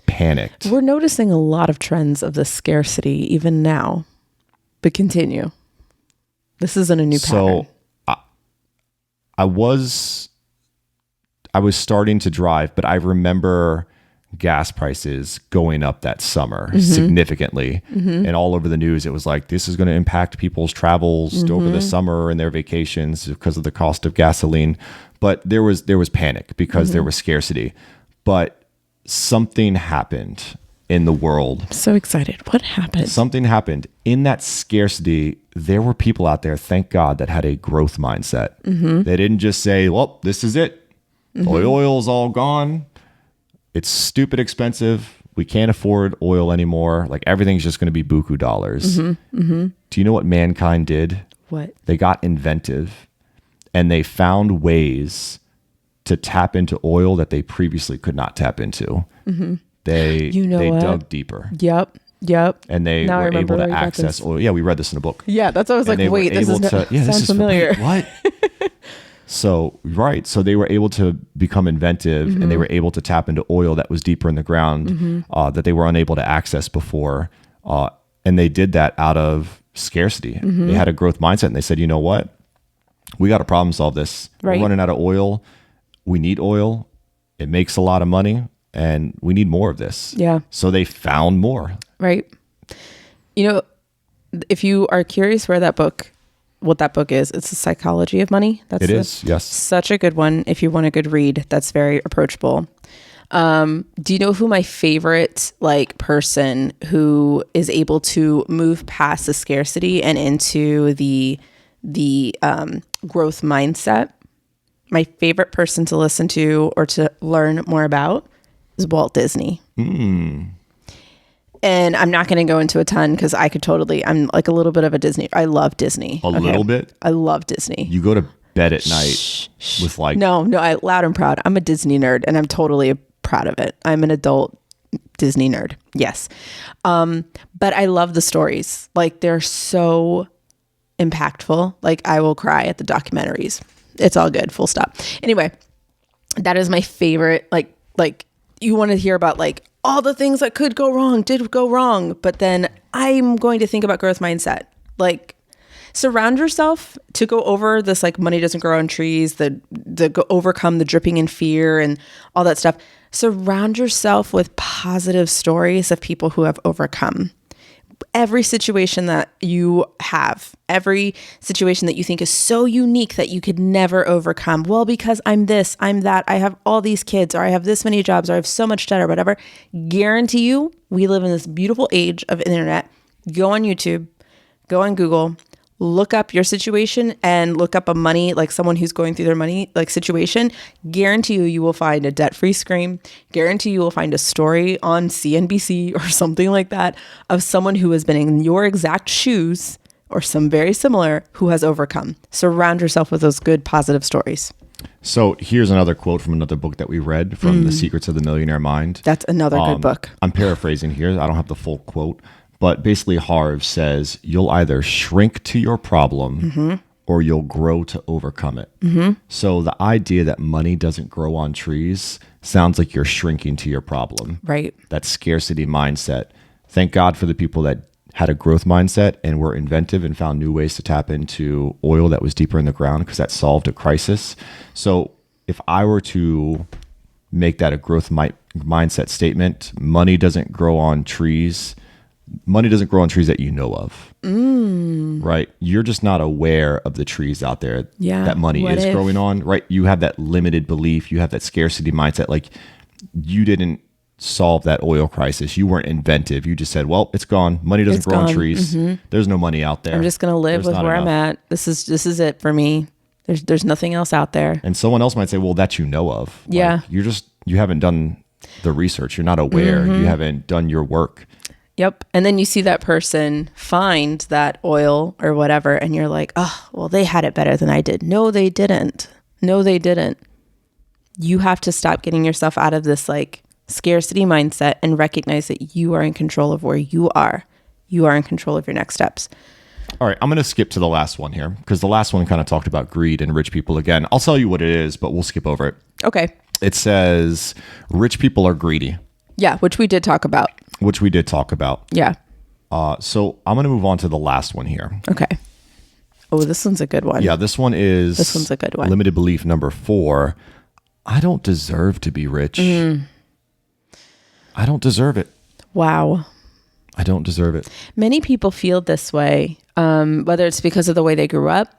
panicked. We're noticing a lot of trends of the scarcity even now. But continue. This isn't a new pattern. So I was starting to drive, but I remember gas prices going up that summer significantly. And all over the news, it was like, this is going to impact people's travels over the summer and their vacations because of the cost of gasoline. But there was panic because there was scarcity. But something happened in the world. So excited. What happened? Something happened. In that scarcity, there were people out there, thank God, that had a growth mindset. They didn't just say, well, this is it. Oil's all gone. It's stupid expensive. We can't afford oil anymore. Like, everything's just going to be buku dollars. Do you know what mankind did? What? They got inventive, and they found ways to tap into oil that they previously could not tap into. They dug deeper. Yep. And they Now I were remember able to where you got access this. oil. Yeah, we read this in a book. Yeah, that's what I was And like, they were wait, this able is to- yeah, this sounds is familiar. wait, what? So they were able to become inventive, and they were able to tap into oil that was deeper in the ground that they were unable to access before. And they did that out of scarcity. They had a growth mindset, and they said, you know what? We got to problem solve this. Right. We're running out of oil. We need oil. It makes a lot of money, and we need more of this. Yeah. So they found more. Right. You know, if you are curious what that book is, it's The Psychology of Money. It is, yes. Such a good one if you want a good read. That's very approachable. Do you know who my favorite person who is able to move past the scarcity and into the growth mindset? My favorite person to listen to or to learn more about is Walt Disney. And I'm not going to go into a ton because I'm like a little bit of a Disney. I love Disney. A little bit? I love Disney. You go to bed at night with No, loud and proud. I'm a Disney nerd, and I'm totally proud of it. I'm an adult Disney nerd. Yes. But I love the stories. Like, they're so impactful. Like, I will cry at the documentaries. It's all good. Full stop. Anyway, that is my favorite. Like you want to hear about all the things that could go wrong, did go wrong. But then I'm going to think about growth mindset. Surround yourself to go over this, money doesn't grow on trees, overcome the dripping in fear and all that stuff. Surround yourself with positive stories of people who have overcome every situation that you have, every situation that you think is so unique that you could never overcome. Well, because I'm this, I'm that, I have all these kids, or I have this many jobs, or I have so much debt, or whatever. Guarantee you, we live in this beautiful age of internet. Go on YouTube, go on Google, look up your situation and look up someone who's going through their money situation. Guarantee you will find a debt-free scream. Guarantee you will find a story on CNBC or something like that of someone who has been in your exact shoes or some very similar who has overcome. Surround yourself with those good, positive stories. So here's another quote from another book that we read from The Secrets of the Millionaire Mind. That's another good book. I'm paraphrasing here. I don't have the full quote. But basically, Harv says, you'll either shrink to your problem or you'll grow to overcome it. So the idea that money doesn't grow on trees sounds like you're shrinking to your problem. Right. That scarcity mindset. Thank God for the people that had a growth mindset and were inventive and found new ways to tap into oil that was deeper in the ground, because that solved a crisis. So if I were to make that a growth mindset statement, money doesn't grow on trees. Money doesn't grow on trees that you know of, right? You're just not aware of the trees out there that money is growing on, right? You have that limited belief. You have that scarcity mindset. You didn't solve that oil crisis. You weren't inventive. You just said, well, it's gone. Money doesn't grow on trees. There's no money out there. I'm just going to live with where I'm at. This is it for me. There's nothing else out there. And someone else might say, well, that you know of. Yeah. You haven't done the research. You're not aware. You haven't done your work. Yep. And then you see that person find that oil or whatever, and you're like, oh, well, they had it better than I did. No, they didn't. No, they didn't. You have to stop getting yourself out of this like scarcity mindset and recognize that you are in control of where you are. You are in control of your next steps. All right, I'm going to skip to the last one here because the last one kind of talked about greed and rich people again. I'll tell you what it is, but we'll skip over it. Okay. It says rich people are greedy. Yeah, which we did talk about. Yeah. So I'm going to move on to the last one here. Okay. Oh, this one's a good one. Yeah, this one's a good one. Limited belief number 4. I don't deserve to be rich. I don't deserve it. Wow. I don't deserve it. Many people feel this way, whether it's because of the way they grew up.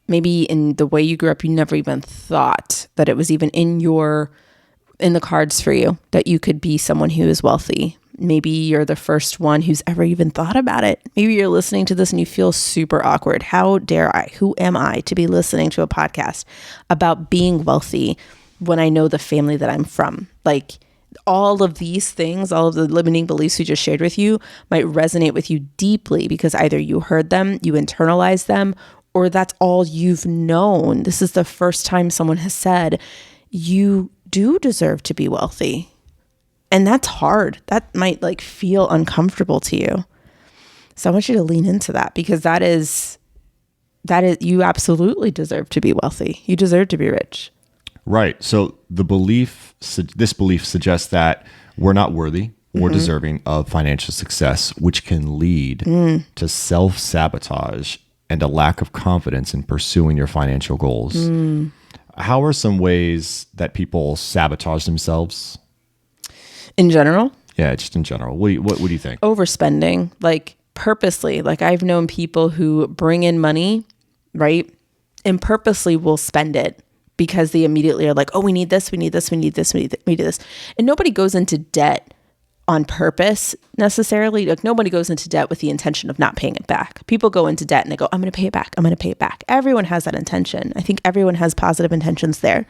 Maybe in the way you grew up, you never even thought that it was even in the cards for you that you could be someone who is wealthy. Maybe you're the first one who's ever even thought about it. Maybe you're listening to this and you feel super awkward. How dare I? Who am I to be listening to a podcast about being wealthy when I know the family that I'm from? Like, all of these things, all of the limiting beliefs we just shared with you might resonate with you deeply because either you heard them, you internalized them, or that's all you've known. This is the first time someone has said, you do deserve to be wealthy. And that's hard. That might like feel uncomfortable to you. So I want you to lean into that because that is, you absolutely deserve to be wealthy. You deserve to be rich. Right. So this belief suggests that we're not worthy or deserving of financial success, which can lead to self-sabotage and a lack of confidence in pursuing your financial goals. How are some ways that people sabotage themselves? In general? Yeah, just in general. What do you think? Overspending, like purposely. Like I've known people who bring in money, right? And purposely will spend it because they immediately are like, oh, we need this, we need this, we need this, we need this. And nobody goes into debt on purpose necessarily. Like nobody goes into debt with the intention of not paying it back. People go into debt and they go, I'm going to pay it back. I'm going to pay it back. Everyone has that intention. I think everyone has positive intentions there.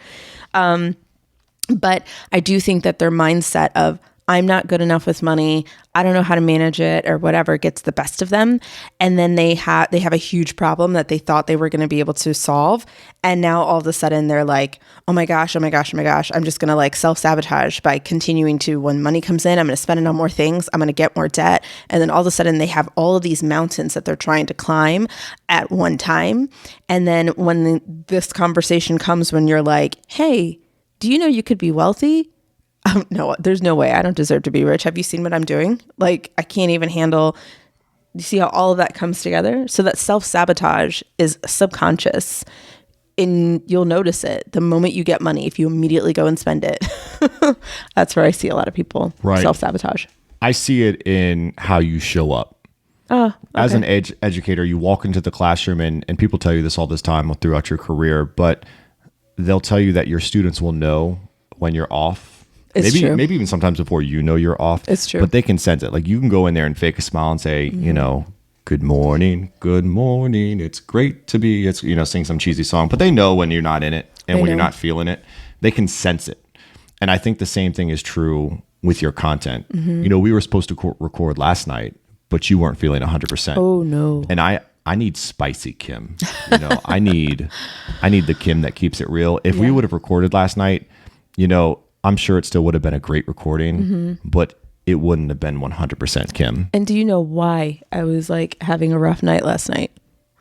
But I do think that their mindset of, I'm not good enough with money, I don't know how to manage it or whatever, gets the best of them. And then they have a huge problem that they thought they were going to be able to solve. And now all of a sudden they're like, oh my gosh, I'm just going to like self-sabotage by continuing to, when money comes in, I'm going to spend it on more things. I'm going to get more debt. And then all of a sudden they have all of these mountains that they're trying to climb at one time. And then when this conversation comes, when you're like, hey, do you know you could be wealthy? No, there's no way. I don't deserve to be rich. Have you seen what I'm doing? Like, I can't even handle. You see how all of that comes together? So that self-sabotage is subconscious, and you'll notice it the moment you get money. If you immediately go and spend it, that's where I see a lot of people self-sabotage. I see it in how you show up. Okay. As an educator, you walk into the classroom, and people tell you this all this time throughout your career, but they'll tell you that your students will know when you're off. Maybe even sometimes before you know you're off. It's true. But they can sense it. Like you can go in there and fake a smile and say, good morning. It's great to be, sing some cheesy song. But they know when you're not in it and when you're not feeling it. They can sense it. And I think the same thing is true with your content. We were supposed to record last night, but you weren't feeling 100%. Oh, no. And I need spicy Kim. I need the Kim that keeps it real. If we would have recorded last night, I'm sure it still would have been a great recording, but it wouldn't have been 100% Kim. And do you know why I was like having a rough night last night?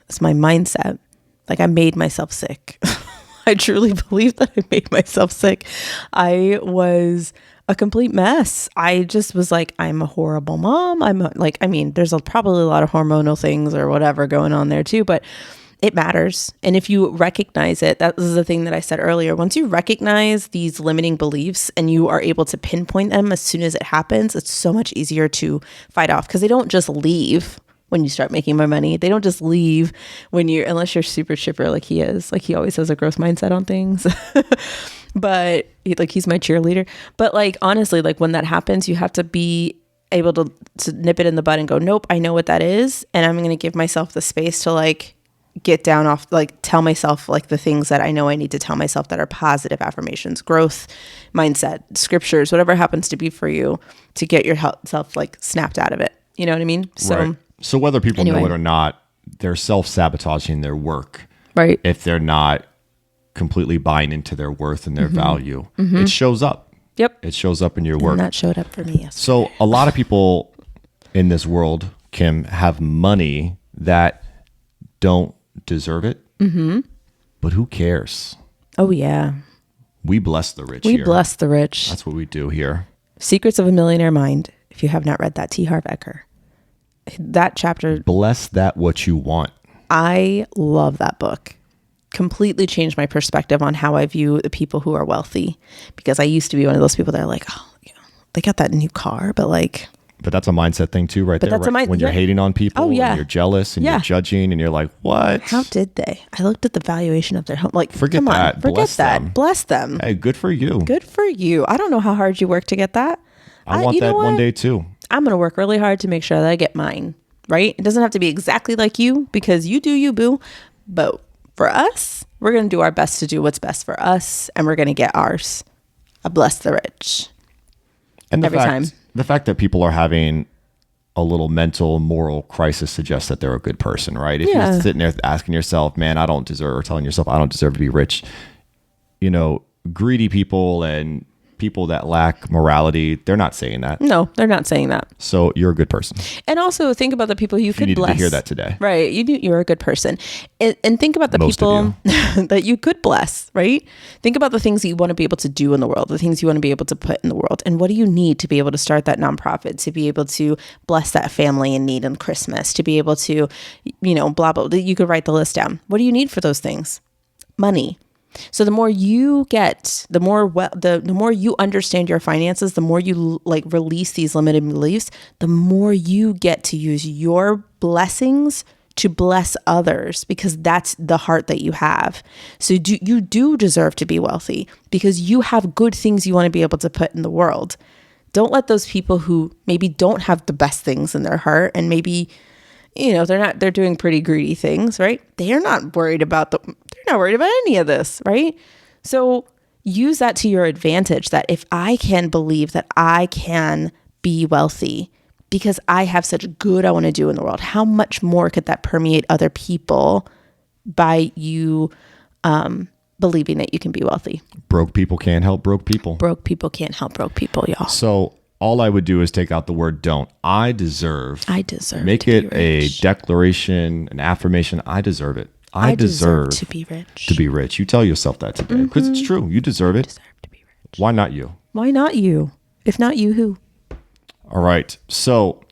It's my mindset. Like I made myself sick. I truly believe that I made myself sick. I was a complete mess. I just was like, I'm a horrible mom. There's probably a lot of hormonal things or whatever going on there too, but it matters. And if you recognize it, that was the thing that I said earlier. Once you recognize these limiting beliefs and you are able to pinpoint them as soon as it happens, it's so much easier to fight off because they don't just leave when you start making more money. They don't just leave unless you're super chipper like he is. Like he always has a growth mindset on things. But he's my cheerleader. But like, honestly, like when that happens, you have to be able to nip it in the bud and go, nope, I know what that is. And I'm going to give myself the space to like get down off, like tell myself like the things that I know I need to tell myself that are positive affirmations, growth mindset, scriptures, whatever happens to be for you to get yourself like snapped out of it. You know what I mean? So, right. So whether people know it or not, they're self-sabotaging their work. right. If they're not completely buying into their worth and their value, it shows up. Yep. It shows up in your work. And that showed up for me yesterday. So a lot of people in this world, Kim, have money that don't deserve it. But who cares? Oh yeah. We bless the rich We here. bless the rich. That's what we do here. Secrets of a Millionaire Mind. If you have not read that, T. Harv Eker. That chapter, Bless that what you want. I love that book. Completely changed my perspective on how I view the people who are wealthy. Because I used to be one of those people that are like, oh, you know, they got that new car, but like, But that's a mindset thing too, right But there. that's a Right? When you're hating on people Oh, yeah. and you're jealous and Yeah. you're judging and you're like, what? how did they? I looked at the valuation of their home. Like, Forget come on, that. forget Bless that. them. Bless them. Hey, good for you. Good for you. I don't know how hard you work to get that. I want you know that one what? day too. I'm going to work really hard to make sure that I get mine, right? It doesn't have to be exactly like you because you do you, boo. But for us, we're going to do our best to do what's best for us and we're going to get ours. I bless the rich. And Every time. the fact that people are having a little mental, moral crisis suggests that they're a good person, right? If Yeah. you're sitting there asking yourself, man, I don't deserve, or telling yourself, I don't deserve to be rich, you know, greedy people and people that lack morality, they're not saying that. No, they're not saying that. So you're a good person. And also think about the people you You could needed bless. to hear that today. Right. You're a good person. And think about the Most of people that you could bless, right? Think about the things that you want to be able to do in the world, the things you want to be able to put in the world. And what do you need to be able to start that nonprofit, to be able to bless that family in need on Christmas, to be able to, you know, blah, blah, blah. You could write the list down. What do you need for those things? Money. So the more you get, the more you understand your finances, the more you like release these limited beliefs, the more you get to use your blessings to bless others because that's the heart that you have. So you do deserve to be wealthy because you have good things you want to be able to put in the world. Don't let those people who maybe don't have the best things in their heart and maybe, you know, they're doing pretty greedy things, right? They're not worried about any of this, right? So use that to your advantage, that if I can believe that I can be wealthy because I have such good I want to do in the world, how much more could that permeate other people by you believing that you can be wealthy? Broke people can't help broke people. Broke people can't help broke people, y'all. So all I would do is take out the word don't. I deserve. Make to it be a rich. declaration, an affirmation. I deserve it. I deserve to be rich. to be rich. You tell yourself that today because it's true. You deserve it. Deserve to be rich. Why not you? Why not you? If not you, who? All right. So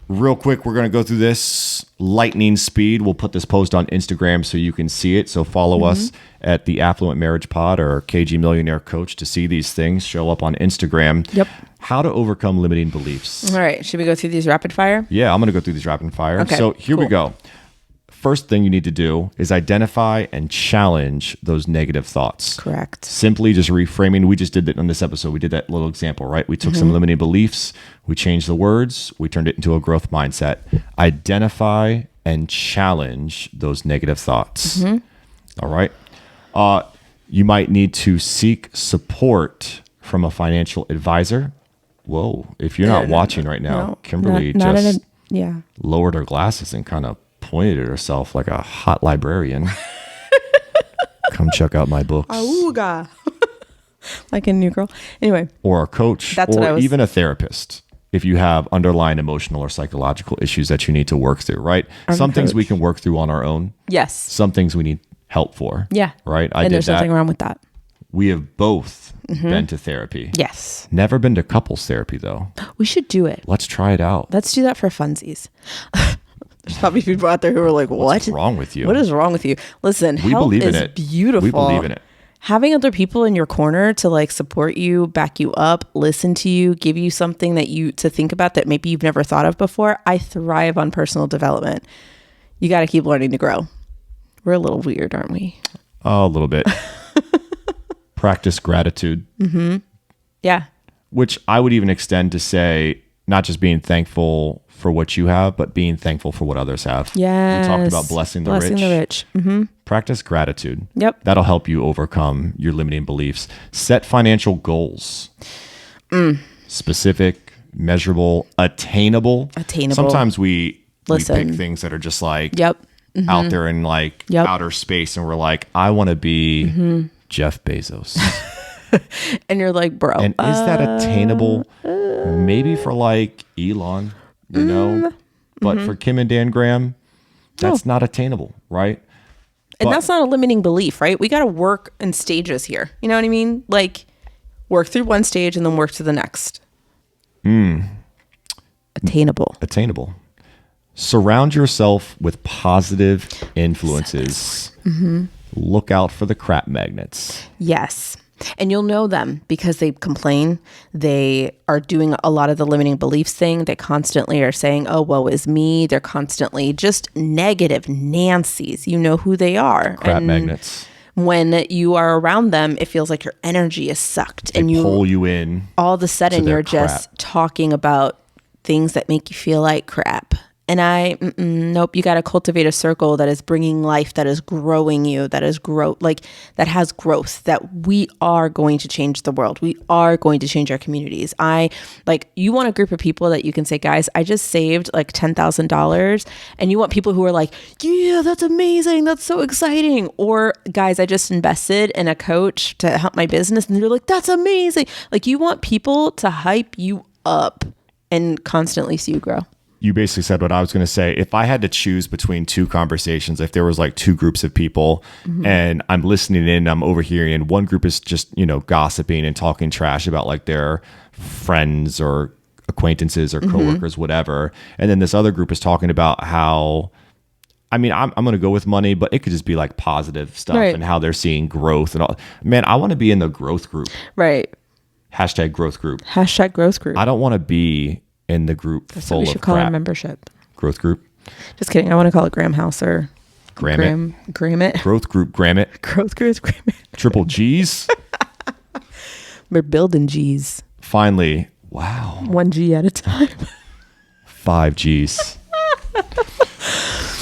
real quick, we're going to go through this lightning speed. We'll put this post on Instagram so you can see it. So follow us at the Affluent Marriage Pod or KG Millionaire Coach to see these things show up on Instagram. Yep. How to overcome limiting beliefs. All right. Should we go through these rapid fire? Yeah, I'm going to go through these rapid fire. Okay, So here we cool. go. First thing you need to do is identify and challenge those negative thoughts. Correct. Simply just reframing. We just did that on this episode. We did that little example, right? We took some limiting beliefs, we changed the words, we turned it into a growth mindset. Identify and challenge those negative thoughts. All right. You might need to seek support from a financial advisor. Whoa. If you're not watching right now, No, Kimberly not just yeah. lowered her glasses and kind of pointed at herself like a hot librarian. Come check out my books. Auga. Like a new girl. Anyway, Or a coach, That's what I or was- even a therapist if you have underlying emotional or psychological issues that you need to work through, right? Some things we coach. can work through on our own. yes. Some things we need help for. Yeah. Right? I And did there's that. nothing wrong with that. We have both been to therapy. Yes. Never been to couples therapy though. We should do it. Let's try it out. Let's do that for funsies. There's probably people out there who are like, what? What's wrong with you? What is wrong with you? Listen, We health believe in is it. beautiful. We believe in it. Having other people in your corner to like support you, back you up, listen to you, give you something that you to think about that maybe you've never thought of before. I thrive on personal development. You got to keep learning to grow. We're a little weird, aren't we? Oh, a little bit. Practice gratitude. Yeah. Which I would even extend to say not just being thankful for what you have, but being thankful for what others have. Yes. We talked about blessing the rich. Practice gratitude. Yep. That'll help you overcome your limiting beliefs. Set financial goals. Specific, measurable, attainable. Sometimes we pick things that are just like out there in like outer space, and we're like, I want to be Jeff Bezos. And you're like, bro. And is that attainable? Maybe for like Elon, you know, but for Kim and Dan Graham, that's not attainable, right? And that's not a limiting belief, right? We got to work in stages here. You know what I mean? Like work through one stage and then work to the next. Attainable. Surround yourself with positive influences. Look out for the crap magnets. Yes. And you'll know them because they complain. They are doing a lot of the limiting beliefs thing. They constantly are saying, oh, woe is me. They're constantly just negative Nancy's. You know who they are. Crap magnets. When you are around them, it feels like your energy is sucked. They pull you in. All of a sudden, you're just talking about things that make you feel like crap. And nope, you got to cultivate a circle that is bringing life, that is growing you, that has growth, that we are going to change the world. We are going to change our communities. You want a group of people that you can say, guys, I just saved like $10,000, and you want people who are like, yeah, that's amazing. That's so exciting. Or guys, I just invested in a coach to help my business. And you're like, that's amazing. Like you want people to hype you up and constantly see you grow. You basically said what I was going to say. If I had to choose between two conversations, if there was like two groups of people and I'm listening in, I'm overhearing, and one group is just, gossiping and talking trash about like their friends or acquaintances or coworkers, whatever. And then this other group is talking about how, I'm going to go with money, but it could just be like positive stuff and how they're seeing growth and all. Man, I want to be in the growth group. Right. Hashtag growth group. I don't want to be in the group That's full what we of should call crap. our membership. Growth group. Just kidding. I want to call it Graham House or Grammit. Growth group Grammit. Growth group Grammit. Triple G's. We're building G's. Finally. Wow. 1 G at a time. 5 G's.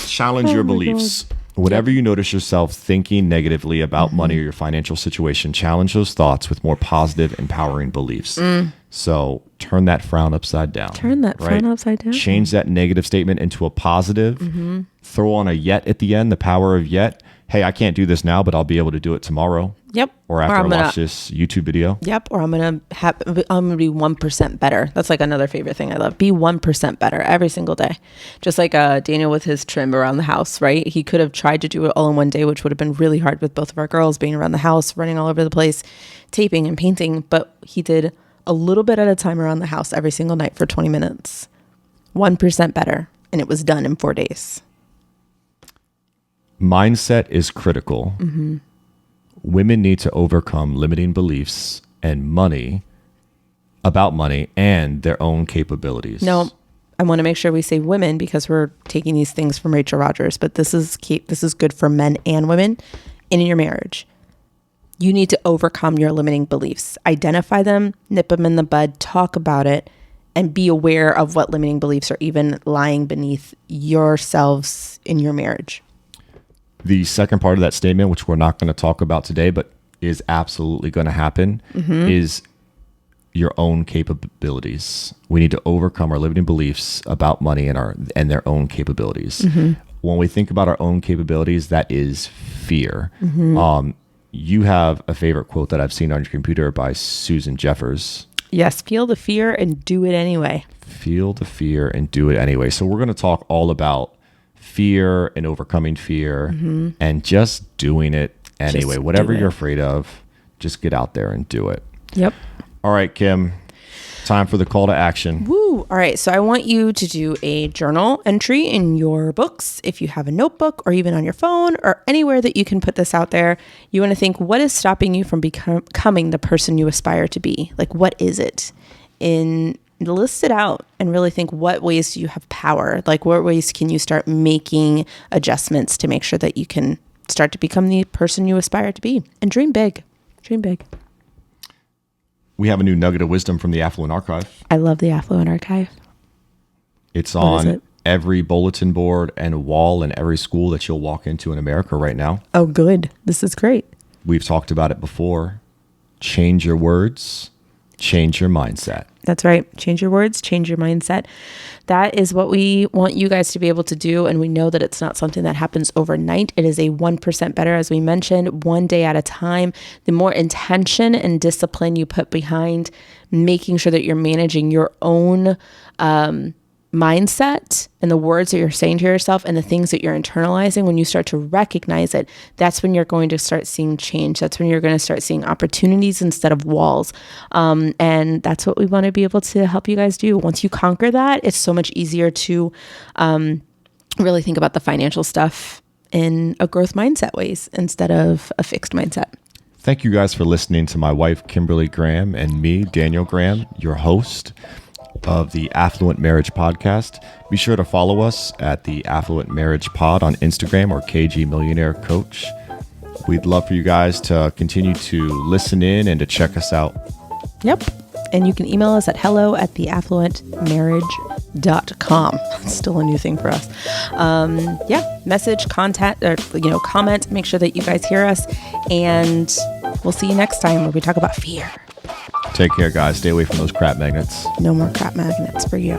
Challenge your beliefs. God. Whatever you notice yourself thinking negatively about money or your financial situation, challenge those thoughts with more positive, empowering beliefs. So turn that frown upside down. Change that negative statement into a positive. Throw on a yet at the end, the power of yet. Hey, I can't do this now, but I'll be able to do it tomorrow. Yep. Or after I watch this YouTube video. Yep. Or I'm gonna be 1% better. That's like another favorite thing I love. Be 1% better every single day. Just like Daniel with his trim around the house, right? He could have tried to do it all in one day, which would have been really hard with both of our girls being around the house, running all over the place, taping and painting. But he did a little bit at a time around the house every single night for 20 minutes. 1% better. And it was done in 4 days. Mindset is critical. Women need to overcome limiting beliefs and about money and their own capabilities. No, I want to make sure we say women because we're taking these things from Rachel Rodgers, but this is good for men and women in your marriage. You need to overcome your limiting beliefs. Identify them, nip them in the bud, talk about it, and be aware of what limiting beliefs are even lying beneath yourselves in your marriage. The second part of that statement, which we're not going to talk about today, but is absolutely going to happen, is your own capabilities. We need to overcome our limiting beliefs about money and their own capabilities. When we think about our own capabilities, that is fear. You have a favorite quote that I've seen on your computer by Susan Jeffers. Yes, feel the fear and do it anyway. Feel the fear and do it anyway. So we're going to talk all about fear and overcoming fear and just doing it anyway. Whatever you're afraid of, just get out there and do it. Yep. All right, Kim, time for the call to action. Woo. All right. So I want you to do a journal entry in your books. If you have a notebook or even on your phone or anywhere that you can put this out there, you want to think, what is stopping you from becoming the person you aspire to be? Like, what is it? List it out and really think, what ways do you have power? Like, what ways can you start making adjustments to make sure that you can start to become the person you aspire to be? And dream big. Dream big. We have a new nugget of wisdom from the Affluent Archive. I love the Affluent Archive. It's What is on it? every bulletin board and wall in every school that you'll walk into in America right now. Oh, good. This is great. We've talked about it before. Change your words, change your mindset. That's right. Change your words, change your mindset. That is what we want you guys to be able to do. And we know that it's not something that happens overnight. It is a 1% better, as we mentioned, one day at a time. The more intention and discipline you put behind making sure that you're managing your own mindset and the words that you're saying to yourself and the things that you're internalizing, when you start to recognize it, that's when you're going to start seeing change. That's when you're going to start seeing opportunities instead of walls. And that's what we want to be able to help you guys do. Once you conquer that, it's so much easier to really think about the financial stuff in a growth mindset ways instead of a fixed mindset. Thank you guys for listening to my wife, Kimberly Graham, and me, Daniel Graham, your host of the Affluent Marriage Podcast. Be sure to follow us at the Affluent Marriage Pod on Instagram or KG Millionaire Coach. We'd love for you guys to continue to listen in and to check us out. Yep. And you can email us at hello@theaffluentmarriage.com. It's still a new thing for us. Message, contact, or comment. Make sure that you guys hear us. And we'll see you next time where we talk about fear. Take care, guys. Stay away from those crap magnets. No more crap magnets for you.